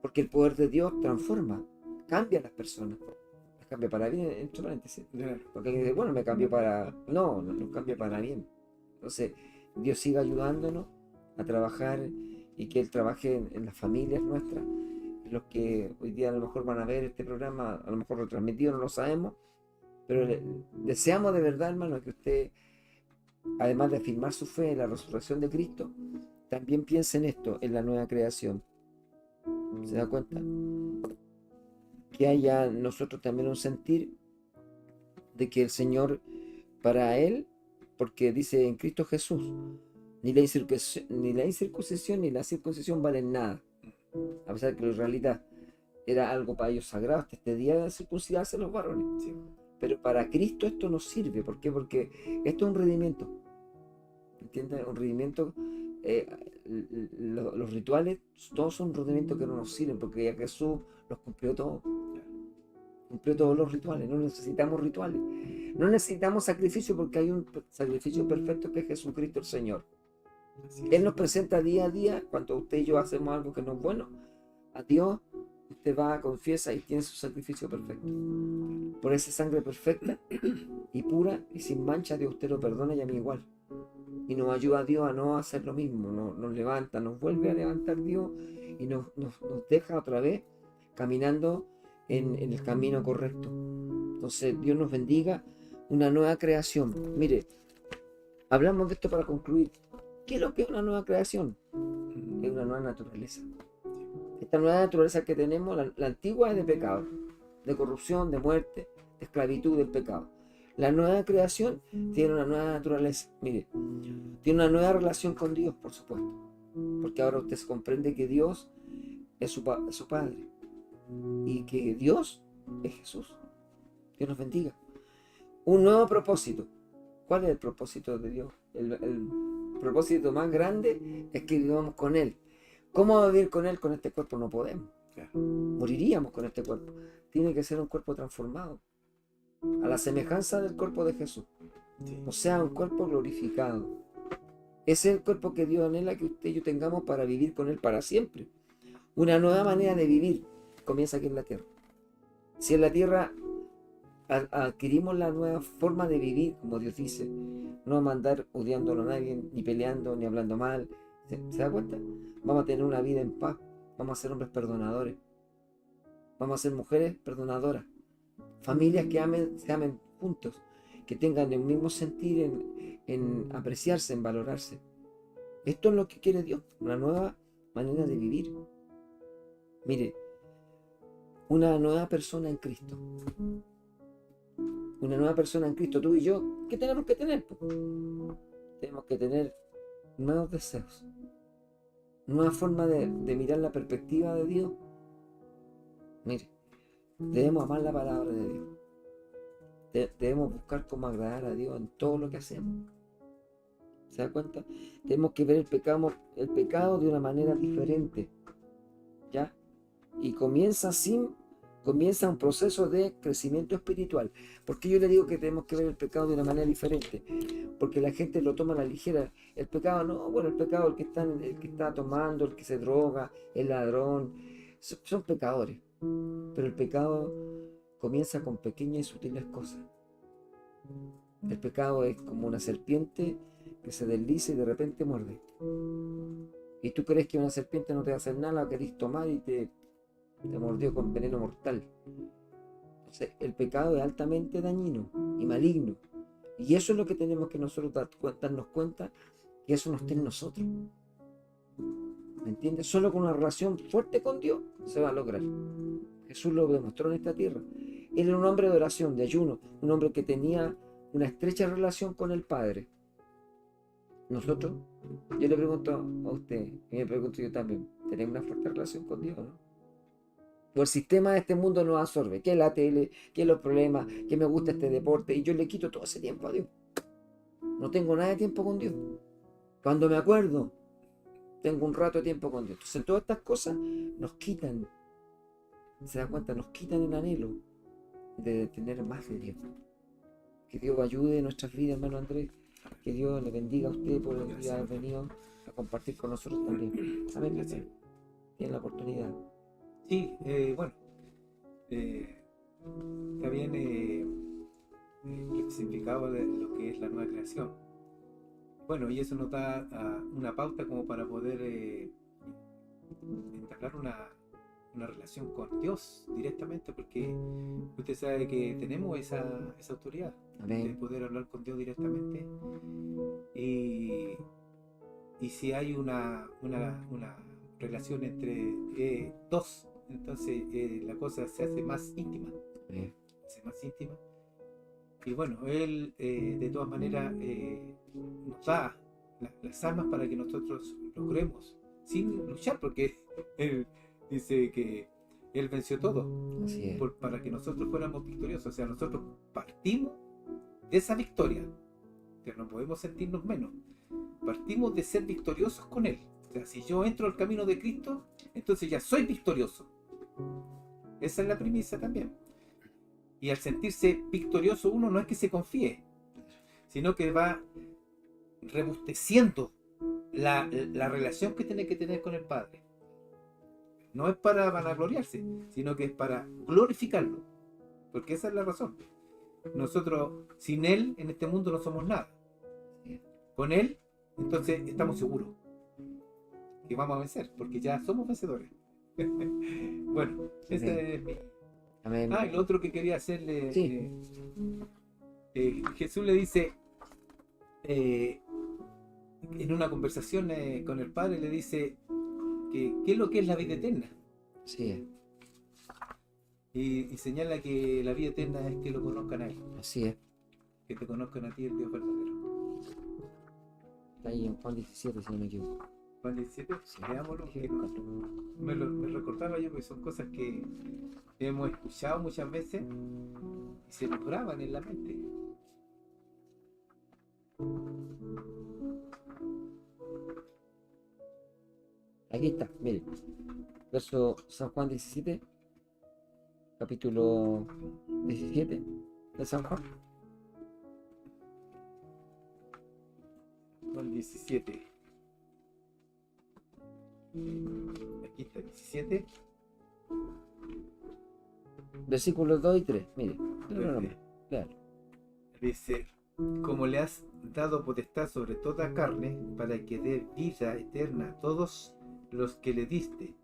[SPEAKER 1] Porque el poder de Dios transforma, cambia a las personas. Las cambia para bien, entre paréntesis. Porque alguien dice, bueno, me cambió para... No cambia para bien. Entonces, Dios siga ayudándonos a trabajar y que Él trabaje en las familias nuestras. Los que hoy día a lo mejor van a ver este programa, a lo mejor retransmitido, no lo sabemos, pero deseamos de verdad, hermano, que usted, además de afirmar su fe en la resurrección de Cristo, también piense en esto, en la nueva creación. ¿Se da cuenta? Que haya nosotros también un sentir de que el Señor, para Él, porque dice en Cristo Jesús, ni la incircuncisión ni la circuncisión valen nada. A pesar de que los israelitas era algo para ellos sagrado, hasta este día de circuncidarse los varones.
[SPEAKER 2] Sí.
[SPEAKER 1] Pero para Cristo esto nos sirve. ¿Por qué? Porque esto es un redimiento. ¿Entiendes? Un redimiento. Los rituales, todos son redimientos que no nos sirven, porque ya Jesús los cumplió todos. Cumplió todos los rituales. No necesitamos rituales. No necesitamos sacrificio, porque hay un sacrificio perfecto que es Jesucristo el Señor. Él nos presenta día a día, cuando usted y yo hacemos algo que no es bueno, a Dios, usted va, confiesa y tiene su sacrificio perfecto. Por esa sangre perfecta y pura y sin mancha, Dios usted lo perdona y a mí igual. Y nos ayuda a Dios a no hacer lo mismo. Nos levanta, nos vuelve a levantar Dios y nos deja otra vez caminando en el camino correcto. Entonces Dios nos bendiga, una nueva creación. Mire, hablamos de esto para concluir. ¿Qué es lo que es una nueva creación? Es una nueva naturaleza. Esta nueva naturaleza que tenemos, la antigua es de pecado, de corrupción, de muerte, de esclavitud, del pecado. La nueva creación tiene una nueva naturaleza. Mire, tiene una nueva relación con Dios, por supuesto. Porque ahora usted se comprende que Dios es su Padre. Y que Dios es Jesús. Dios nos bendiga. Un nuevo propósito. ¿Cuál es el propósito de Dios? El propósito más grande es que vivamos con Él. ¿Cómo vivir con Él? Con este cuerpo no podemos. Moriríamos con este cuerpo. Tiene que ser un cuerpo transformado, a la semejanza del cuerpo de Jesús. O sea, un cuerpo glorificado. Ese es el cuerpo que Dios anhela que usted y yo tengamos para vivir con Él para siempre. Una nueva manera de vivir comienza aquí en la tierra. Si en la tierra adquirimos la nueva forma de vivir, como Dios dice, no vamos a andar odiándolo a nadie, ni peleando, ni hablando mal. ¿Se da cuenta? Vamos a tener una vida en paz. Vamos a ser hombres perdonadores. Vamos a ser mujeres perdonadoras. Familias que se amen juntos, que tengan el mismo sentir en apreciarse, en valorarse. Esto es lo que quiere Dios, una nueva manera de vivir. Mire, una nueva persona en Cristo. Una nueva persona en Cristo, tú y yo, ¿qué tenemos que tener? Tenemos que tener nuevos deseos, nueva forma de mirar la perspectiva de Dios. Mire, debemos amar la palabra de Dios. Debemos buscar cómo agradar a Dios en todo lo que hacemos. ¿Se da cuenta? Tenemos que ver el pecado de una manera diferente. ¿Ya? Y comienza un proceso de crecimiento espiritual. ¿Por qué yo le digo que tenemos que ver el pecado de una manera diferente? Porque la gente lo toma a la ligera. El pecado, no, bueno, el pecado, el que está tomando, el que se droga, el ladrón, son pecadores. Pero el pecado comienza con pequeñas y sutiles cosas. El pecado es como una serpiente que se desliza y de repente muerde. Y tú crees que una serpiente no te va a hacer nada, la querés tomar y te mordió con veneno mortal. Entonces, el pecado es altamente dañino y maligno. Y eso es lo que tenemos que nosotros darnos cuenta, que eso no está en nosotros. ¿Me entiendes? Solo con una relación fuerte con Dios se va a lograr. Jesús lo demostró en esta tierra. Él era un hombre de oración, de ayuno, un hombre que tenía una estrecha relación con el Padre. Nosotros, yo le pregunto a usted, y me pregunto yo también, ¿tenemos una fuerte relación con Dios, no? O el sistema de este mundo nos absorbe, que la tele, que los problemas, que me gusta este deporte, y yo le quito todo ese tiempo a Dios. No tengo nada de tiempo con Dios. Cuando me acuerdo, tengo un rato de tiempo con Dios. Entonces todas estas cosas nos quitan, se da cuenta, nos quitan el anhelo de tener más de Dios. Que Dios ayude en nuestras vidas, hermano Andrés. Que Dios le bendiga a usted por el día de haber venido a compartir con nosotros también. Amén.
[SPEAKER 2] Gracias.
[SPEAKER 1] Tiene la oportunidad.
[SPEAKER 2] Sí, bueno, está bien significado de lo que es la nueva creación. Bueno, y eso nos da una pauta como para poder entablar una relación con Dios directamente, porque usted sabe que tenemos esa autoridad. Amén. De poder hablar con Dios directamente. Y si hay una relación entre dos, entonces la cosa se hace más íntima. Y bueno, Él de todas maneras nos da las armas para que nosotros logremos, sin luchar, porque Él dice que Él venció todo
[SPEAKER 1] Así es.
[SPEAKER 2] para que nosotros fuéramos victoriosos. O sea, nosotros partimos de esa victoria, que no podemos sentirnos menos. Partimos de ser victoriosos con Él. O sea, si yo entro al camino de Cristo, entonces ya soy victorioso. Esa es la premisa también. Y al sentirse victorioso uno no es que se confíe, sino que va rebusteciendo la relación que tiene que tener con el Padre. No es para vanagloriarse, sino que es para glorificarlo. Porque esa es la razón. Nosotros, sin Él, en este mundo no somos nada. Con Él, entonces estamos seguros que vamos a vencer, porque ya somos vencedores. Bueno, ese es mi...
[SPEAKER 1] Amén.
[SPEAKER 2] Ah, y lo otro que quería hacerle,
[SPEAKER 1] Sí.
[SPEAKER 2] Jesús le dice, en una conversación con el Padre, le dice que qué es lo que es la vida eterna.
[SPEAKER 1] Sí,
[SPEAKER 2] Y señala que la vida eterna es que lo conozcan a Él,
[SPEAKER 1] así es.
[SPEAKER 2] que te conozcan a ti, el Dios verdadero.
[SPEAKER 1] Está ahí en Juan 17, si no me equivoco.
[SPEAKER 2] Juan 17,
[SPEAKER 1] Sí.
[SPEAKER 2] leámoslo, que me recordaba yo, porque son cosas que hemos escuchado muchas veces y se nos graban en la mente.
[SPEAKER 1] Aquí está, mire. Verso San Juan 17, capítulo 17 de San Juan.
[SPEAKER 2] Juan 17. Aquí está, 17.
[SPEAKER 1] Versículos 2 y 3. Mire, claro.
[SPEAKER 2] Dice, como le has dado potestad sobre toda carne, para que dé vida eterna a todos los que le diste.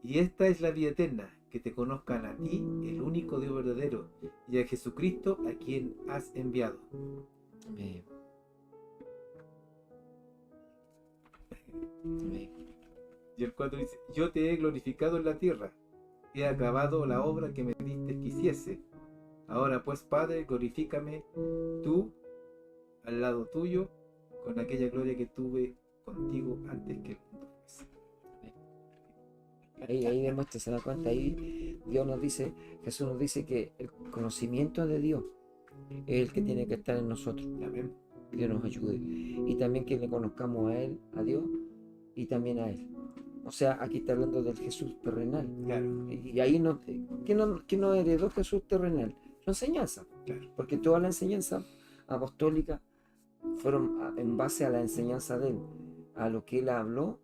[SPEAKER 2] Y esta es la vida eterna, que te conozcan a ti, el único Dios verdadero, y a Jesucristo, a quien has enviado.
[SPEAKER 1] Amén. Amén.
[SPEAKER 2] Y el 4 dice, yo te he glorificado en la tierra, he acabado la obra que me diste que hiciese. Ahora pues, Padre, glorifícame tú al lado tuyo, con aquella gloria que tuve contigo antes que el mundo fuese.
[SPEAKER 1] Ahí demuestra, se da cuenta, ahí Dios nos dice, Jesús nos dice que el conocimiento de Dios es el que tiene que estar en nosotros.
[SPEAKER 2] Amén.
[SPEAKER 1] Que Dios nos ayude. Y también que le conozcamos a Él, a Dios, y también a Él. O sea, aquí está hablando del Jesús terrenal.
[SPEAKER 2] Claro.
[SPEAKER 1] Y ahí no, ¿qué no heredó Jesús terrenal? La enseñanza.
[SPEAKER 2] Claro.
[SPEAKER 1] Porque toda la enseñanza apostólica fueron en base a la enseñanza de Él, a lo que Él habló,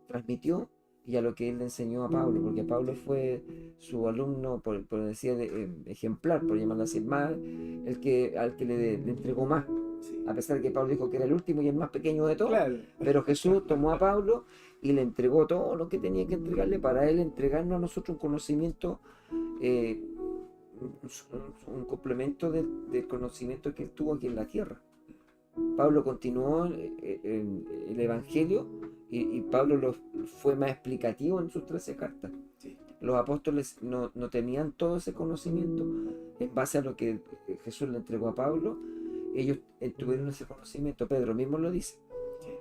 [SPEAKER 1] transmitió y a lo que Él le enseñó a Pablo, porque Pablo fue su alumno, por decir ejemplar, por llamarlo así, más, al que le entregó más.
[SPEAKER 2] Sí.
[SPEAKER 1] A pesar de que Pablo dijo que era el último y el más pequeño de todos,
[SPEAKER 2] Claro.
[SPEAKER 1] pero Jesús tomó a Pablo y le entregó todo lo que tenía que entregarle para Él entregarnos a nosotros un conocimiento, un complemento del conocimiento que Él tuvo aquí en la tierra. Pablo continuó el Evangelio y Pablo fue más explicativo en sus 13 cartas.
[SPEAKER 2] Sí.
[SPEAKER 1] Los apóstoles no tenían todo ese conocimiento en base a lo que Jesús le entregó a Pablo. Ellos tuvieron ese conocimiento. Pedro mismo lo dice.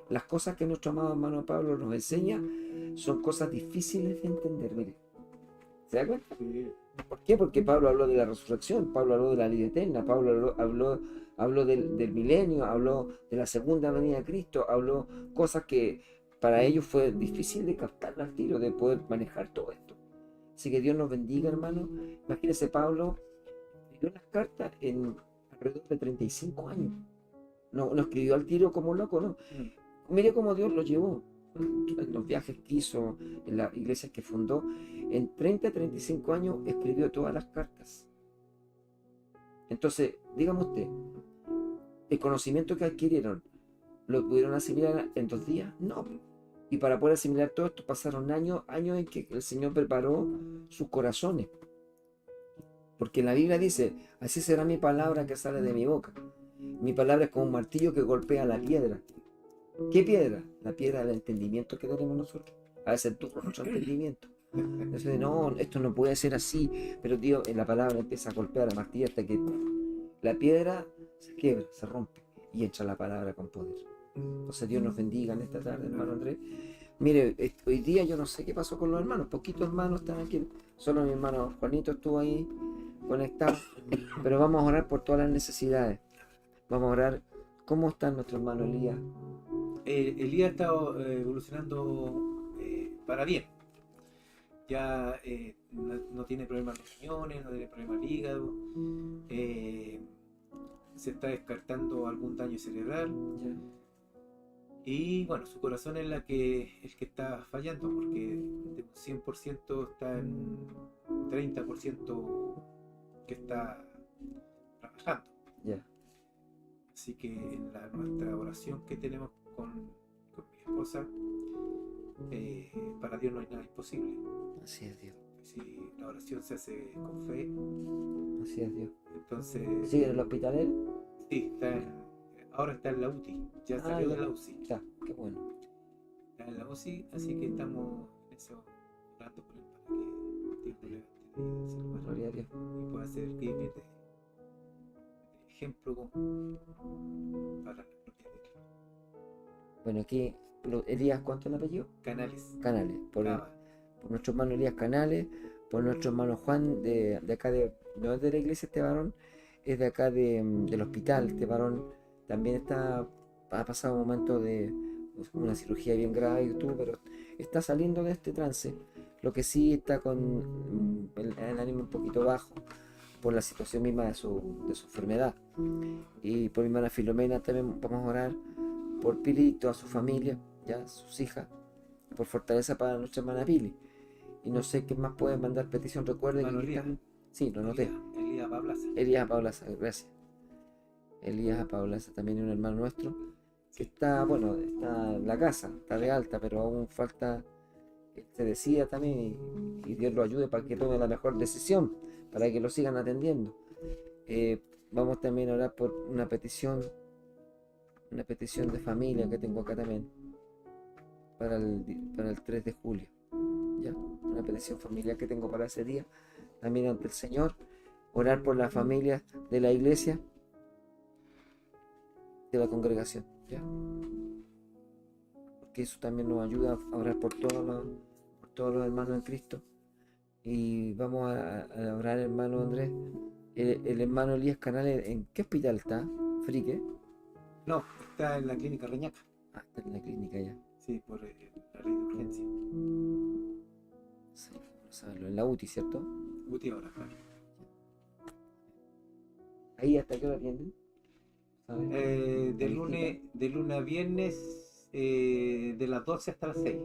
[SPEAKER 1] Las cosas que nuestro amado hermano Pablo nos enseña son cosas difíciles de entender. Mire, ¿se da cuenta?
[SPEAKER 2] Sí.
[SPEAKER 1] ¿Por qué? Porque Pablo habló de la resurrección, Pablo habló de la vida eterna, Pablo habló del milenio, habló de la segunda venida de Cristo, habló cosas que para ellos fue difícil de captar al tiro, de poder manejar todo esto. Así que Dios nos bendiga, hermano. Imagínense, Pablo escribió las cartas en alrededor de 35 años. No escribió al tiro como loco, ¿no? Mire cómo Dios lo llevó. En los viajes que hizo, en las iglesias que fundó, en 30-35 años escribió todas las cartas. Entonces, dígame usted, ¿el conocimiento que adquirieron lo pudieron asimilar en 2 días? No. Y para poder asimilar todo esto pasaron años en que el Señor preparó sus corazones. Porque la Biblia dice, así será mi palabra que sale de mi boca. Mi palabra es como un martillo que golpea la piedra. ¿Qué piedra? La piedra del entendimiento que tenemos nosotros. A veces tú con nuestro entendimiento. Entonces, no, esto no puede ser así. Pero Dios en la palabra empieza a golpear la martilla hasta que la piedra se quiebra, se rompe y entra la palabra con poder. Entonces Dios nos bendiga en esta tarde, hermano Andrés. Mire, hoy día yo no sé qué pasó con los hermanos, poquitos hermanos están aquí, solo mi hermano Juanito estuvo ahí conectado, pero vamos a orar por todas las necesidades, vamos a orar. ¿Cómo está nuestro hermano Elías?
[SPEAKER 2] Elías está evolucionando para bien. Ya no tiene problemas de riñones, no tiene problemas de hígado. Se está descartando algún daño cerebral.
[SPEAKER 1] Ya.
[SPEAKER 2] Y bueno, su corazón es el que está fallando, porque de un 100% está en 30% que está trabajando.
[SPEAKER 1] Ya.
[SPEAKER 2] Así que en nuestra oración que tenemos con mi esposa, para Dios no hay nada imposible.
[SPEAKER 1] Así es Dios,
[SPEAKER 2] Si la oración se hace con fe,
[SPEAKER 1] así es Dios.
[SPEAKER 2] entonces
[SPEAKER 1] ¿Sigue en el hospital él?
[SPEAKER 2] sí, ahora está en la UTI, ya salió de la UCI.
[SPEAKER 1] Ya, qué bueno.
[SPEAKER 2] Está en la UCI, así que estamos en eso orando por él para que Dios lo levante de ese lugar
[SPEAKER 1] Gloria a Dios.
[SPEAKER 2] y pueda servir de ejemplo para la gloria de Dios.
[SPEAKER 1] Bueno, aquí Elías, ¿cuánto es el apellido?
[SPEAKER 2] Canales.
[SPEAKER 1] Canales, por nuestro hermano Elías Canales, por nuestro hermano Juan de acá no es de la iglesia este varón, es de acá del hospital. Este varón también ha pasado un momento de una cirugía bien grave y todo, pero está saliendo de este trance. Lo que sí está con el ánimo un poquito bajo por la situación misma de su enfermedad. Y por mi hermana Filomena también vamos a orar por Pili y toda su familia, ya sus hijas, por fortaleza para nuestra hermana Pili. Y no sé qué más pueden mandar petición. Recuerden que
[SPEAKER 2] Elías.
[SPEAKER 1] Sí, lo noté.
[SPEAKER 2] Elías Pablaza.
[SPEAKER 1] Elías Paulaza, gracias. Elías Paulaza también es un hermano nuestro que está, bueno, está en la casa, está de alta, pero aún falta que se decida también y Dios lo ayude para que tome la mejor decisión, para que lo sigan atendiendo. Vamos también a orar por una petición de familia que tengo acá también para el 3 de julio. ¿Ya? Una petición familiar que tengo para ese día también ante el Señor. Orar por las familias de la iglesia, de la congregación, ¿ya? Porque eso también nos ayuda a orar por todos los hermanos en Cristo. Y vamos a orar, hermano Andrés. El hermano Elías Canales, ¿en qué hospital está? ¿Frique?
[SPEAKER 2] No, está en la clínica Reñaca.
[SPEAKER 1] Ah, está en la clínica ya.
[SPEAKER 2] Sí, por la ley de urgencia.
[SPEAKER 1] Sí, vamos a saberlo. En la UTI, ¿cierto?
[SPEAKER 2] UTI ahora, claro.
[SPEAKER 1] ¿Ahí hasta qué hora atienden? ¿Sabes?
[SPEAKER 2] De lunes a viernes, de las 12 hasta las 6.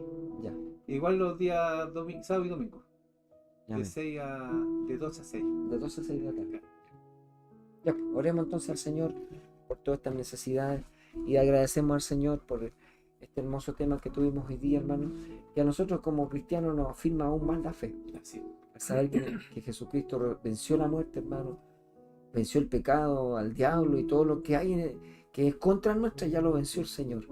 [SPEAKER 1] Ya.
[SPEAKER 2] Igual los días sábado y domingo.
[SPEAKER 1] Ya
[SPEAKER 2] De
[SPEAKER 1] me-
[SPEAKER 2] 12 a 6.
[SPEAKER 1] De 12 a 6 de la tarde. Ya, oremos entonces al Señor por todas estas necesidades y agradecemos al Señor por este hermoso tema que tuvimos hoy día, hermano, que a nosotros como cristianos nos afirma aún más la fe.
[SPEAKER 2] Así.
[SPEAKER 1] Al saber que Jesucristo venció la muerte, hermano, venció el pecado, al diablo y todo lo que hay que es contra nuestra, ya lo venció el Señor.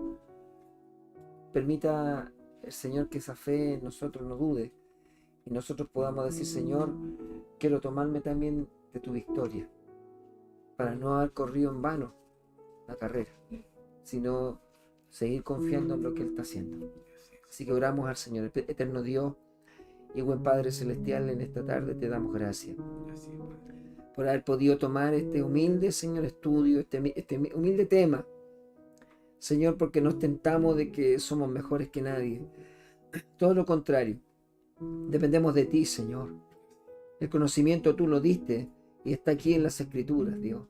[SPEAKER 1] Permita el Señor que esa fe en nosotros no dude y nosotros podamos decir: Señor, quiero tomarme también de tu victoria, para no haber corrido en vano la carrera, sino seguir confiando en lo que Él está haciendo. Así que oramos al Señor. Eterno Dios y buen Padre Celestial, en esta tarde te damos gracias
[SPEAKER 2] Así,
[SPEAKER 1] por haber podido tomar este humilde, Señor, estudio, este humilde tema, Señor, porque nos tentamos de que somos mejores que nadie. Todo lo contrario, dependemos de ti, Señor. El conocimiento tú lo diste y está aquí en las Escrituras, Dios.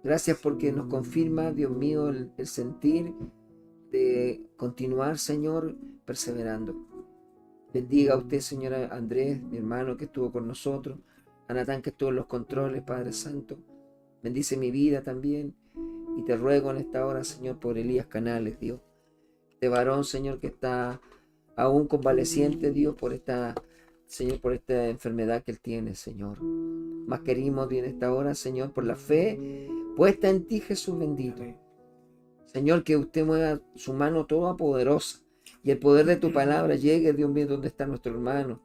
[SPEAKER 1] Gracias porque nos confirma, Dios mío, el sentir de continuar, Señor, perseverando. Bendiga a usted, Señor Andrés, mi hermano que estuvo con nosotros, a Natán que estuvo en los controles, Padre Santo. Bendice mi vida también. Y te ruego en esta hora, Señor, por Elías Canales, Dios. Este varón, Señor, que está aún convaleciente, Dios, Señor, por esta enfermedad que él tiene, Señor. Más querimos en esta hora, Señor, por la fe puesta en ti, Jesús bendito. Señor, que usted mueva su mano toda poderosa y el poder de tu palabra llegue, Dios mío, donde está nuestro hermano.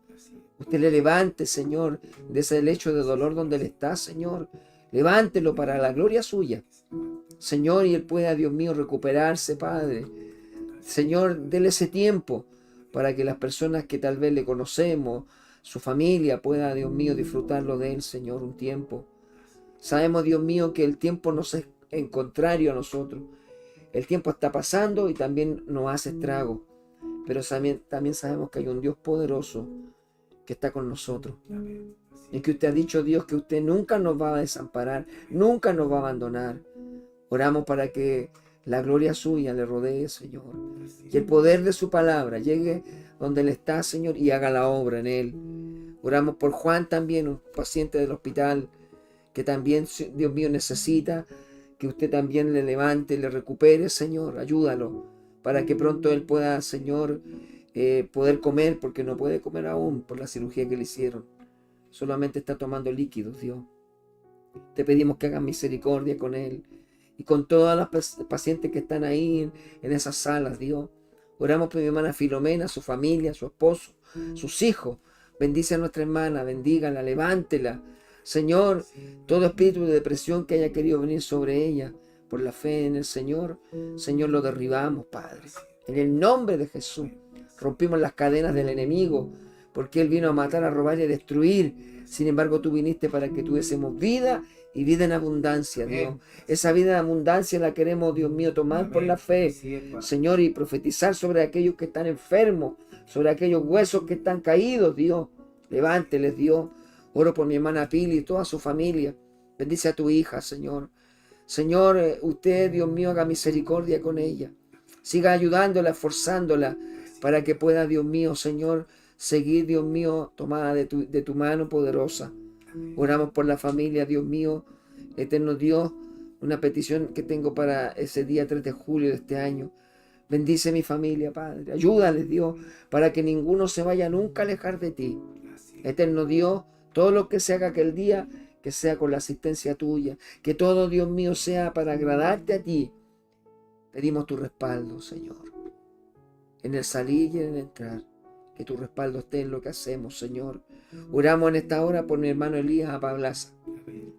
[SPEAKER 1] Usted le levante, Señor, de ese lecho de dolor donde él está, Señor. Levántelo para la gloria suya, Señor, y él pueda, Dios mío, recuperarse, Padre. Señor, déle ese tiempo para que las personas que tal vez le conocemos, su familia, pueda, Dios mío, disfrutarlo de él, Señor, un tiempo. Sabemos, Dios mío, que el tiempo nos es en contrario a nosotros. El tiempo está pasando y también nos hace estrago. Pero también sabemos que hay un Dios poderoso que está con nosotros. Y que usted ha dicho, Dios, que usted nunca nos va a desamparar, nunca nos va a abandonar. Oramos para que la gloria suya le rodee, Señor. Que el poder de su palabra llegue donde Él está, Señor, y haga la obra en Él. Oramos por Juan también, un paciente del hospital, que también, Dios mío, necesita que usted también le levante, le recupere, Señor. Ayúdalo para que pronto Él pueda, Señor, poder comer, porque no puede comer aún por la cirugía que le hicieron. Solamente está tomando líquidos, Dios. Te pedimos que hagas misericordia con Él y con todas las pacientes que están ahí en esas salas, Dios. Oramos por mi hermana Filomena, su familia, su esposo, sus hijos. Bendice a nuestra hermana, bendígala, levántela. Señor, todo espíritu de depresión que haya querido venir sobre ella, por la fe en el Señor, Señor, lo derribamos, Padre. En el nombre de Jesús, rompimos las cadenas del enemigo, porque Él vino a matar, a robar y a destruir. Sin embargo, tú viniste para que tuviésemos vida y vida en abundancia, Dios. Esa vida en abundancia la queremos, Dios mío, tomar por la fe, Señor, y profetizar sobre aquellos que están enfermos, sobre aquellos huesos que están caídos, Dios. Levánteles, Dios. Oro por mi hermana Pili y toda su familia. Bendice a tu hija, Señor. Señor, usted, Dios mío, haga misericordia con ella. Siga ayudándola, esforzándola, para que pueda, Dios mío, Señor, seguir, Dios mío, tomada de tu mano poderosa. Oramos por la familia, Dios mío, eterno Dios, una petición que tengo para ese día 3 de julio de este año. Bendice mi familia, Padre. Ayúdales, Dios, para que ninguno se vaya nunca a alejar de ti. Eterno Dios, todo lo que se haga aquel día, que sea con la asistencia tuya. Que todo, Dios mío, sea para agradarte a ti. Pedimos tu respaldo, Señor, en el salir y en el entrar. Que tu respaldo esté en lo que hacemos, Señor. Oramos en esta hora por mi hermano Elías Apablaza.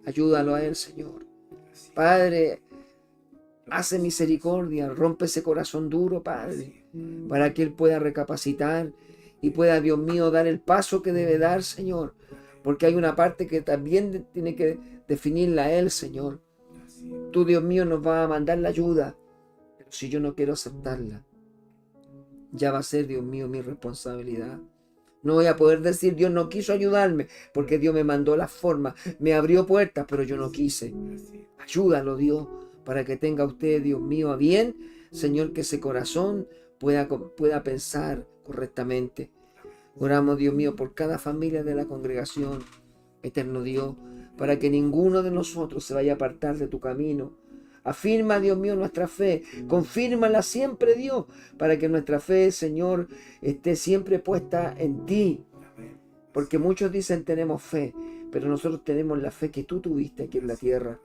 [SPEAKER 1] Ayúdalo a él, Señor. Padre, hace misericordia, rompe ese corazón duro, Padre, para que él pueda recapacitar y pueda, Dios mío, dar el paso que debe dar, Señor. Porque hay una parte que también tiene que definirla él, Señor. Tú, Dios mío, nos vas a mandar la ayuda, pero si yo no quiero aceptarla, ya va a ser, Dios mío, mi responsabilidad. No voy a poder decir, Dios no quiso ayudarme, porque Dios me mandó las formas, me abrió puertas, pero yo no quise. Ayúdalo, Dios, para que tenga usted, Dios mío, a bien, Señor, que ese corazón pueda pensar correctamente. Oramos, Dios mío, por cada familia de la congregación, eterno Dios, para que ninguno de nosotros se vaya a apartar de tu camino. Afirma, Dios mío, nuestra fe. Confírmala siempre, Dios, para que nuestra fe, Señor, esté siempre puesta en ti. Porque muchos dicen tenemos fe, pero nosotros tenemos la fe que tú tuviste aquí en la tierra,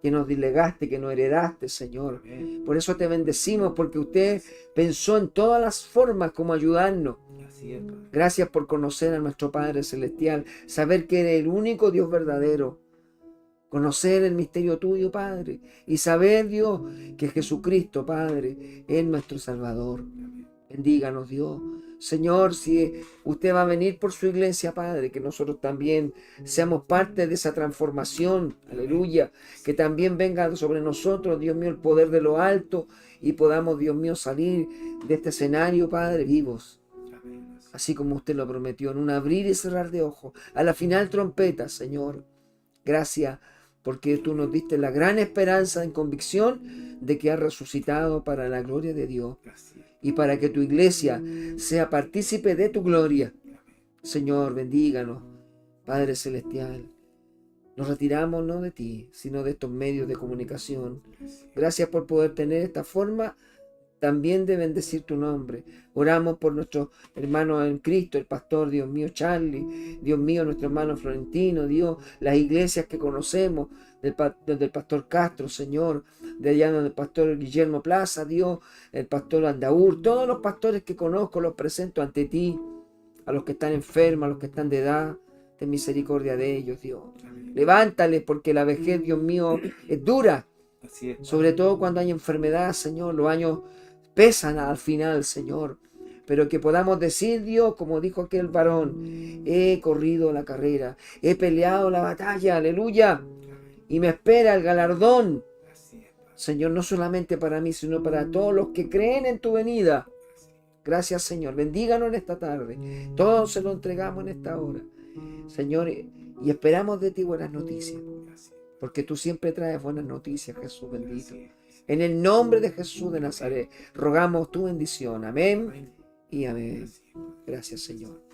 [SPEAKER 1] que nos delegaste, que nos heredaste, Señor. Por eso te bendecimos, porque usted pensó en todas las formas como ayudarnos. Gracias por conocer a nuestro Padre Celestial, saber que eres el único Dios verdadero. Conocer el misterio tuyo, Padre, y saber, Dios, que Jesucristo, Padre, es nuestro Salvador. Bendíganos, Dios. Señor, si usted va a venir por su iglesia, Padre, que nosotros también seamos parte de esa transformación, aleluya, que también venga sobre nosotros, Dios mío, el poder de lo alto y podamos, Dios mío, salir de este escenario, Padre, vivos. Así como usted lo prometió, en un abrir y cerrar de ojos, a la final trompeta, Señor. Gracias, porque tú nos diste la gran esperanza en convicción de que has resucitado para la gloria de Dios y para que tu iglesia sea partícipe de tu gloria. Señor, bendíganos, Padre Celestial. Nos retiramos no de ti, sino de estos medios de comunicación. Gracias por poder tener esta forma también de bendecir tu nombre. Oramos por nuestro hermano en Cristo, el pastor, Dios mío, Charlie, Dios mío, nuestro hermano Florentino, Dios, las iglesias que conocemos, del pastor Castro, Señor, de allá del pastor Guillermo Plaza, Dios, el pastor Andaur, todos los pastores que conozco los presento ante ti, a los que están enfermos, a los que están de edad, ten misericordia de ellos, Dios. Levántales, porque la vejez, Dios mío, es dura, sobre todo cuando hay enfermedad, Señor, los años pesan al final, Señor, pero que podamos decir, Dios, como dijo aquel varón, he corrido la carrera, he peleado la batalla, aleluya, y me espera el galardón.
[SPEAKER 2] Así es, Padre.
[SPEAKER 1] Señor, no solamente para mí, sino para todos los que creen en tu venida. Gracias, Señor. Bendíganos en esta tarde. Todos se lo entregamos en esta hora. Señor, y esperamos de ti buenas noticias,
[SPEAKER 2] Así es,
[SPEAKER 1] porque tú siempre traes buenas noticias, Jesús bendito.
[SPEAKER 2] así es.
[SPEAKER 1] En el nombre de Jesús de Nazaret, rogamos tu bendición. Amén
[SPEAKER 2] Amén.
[SPEAKER 1] y amén.
[SPEAKER 2] Así es, Padre.
[SPEAKER 1] Gracias, Señor.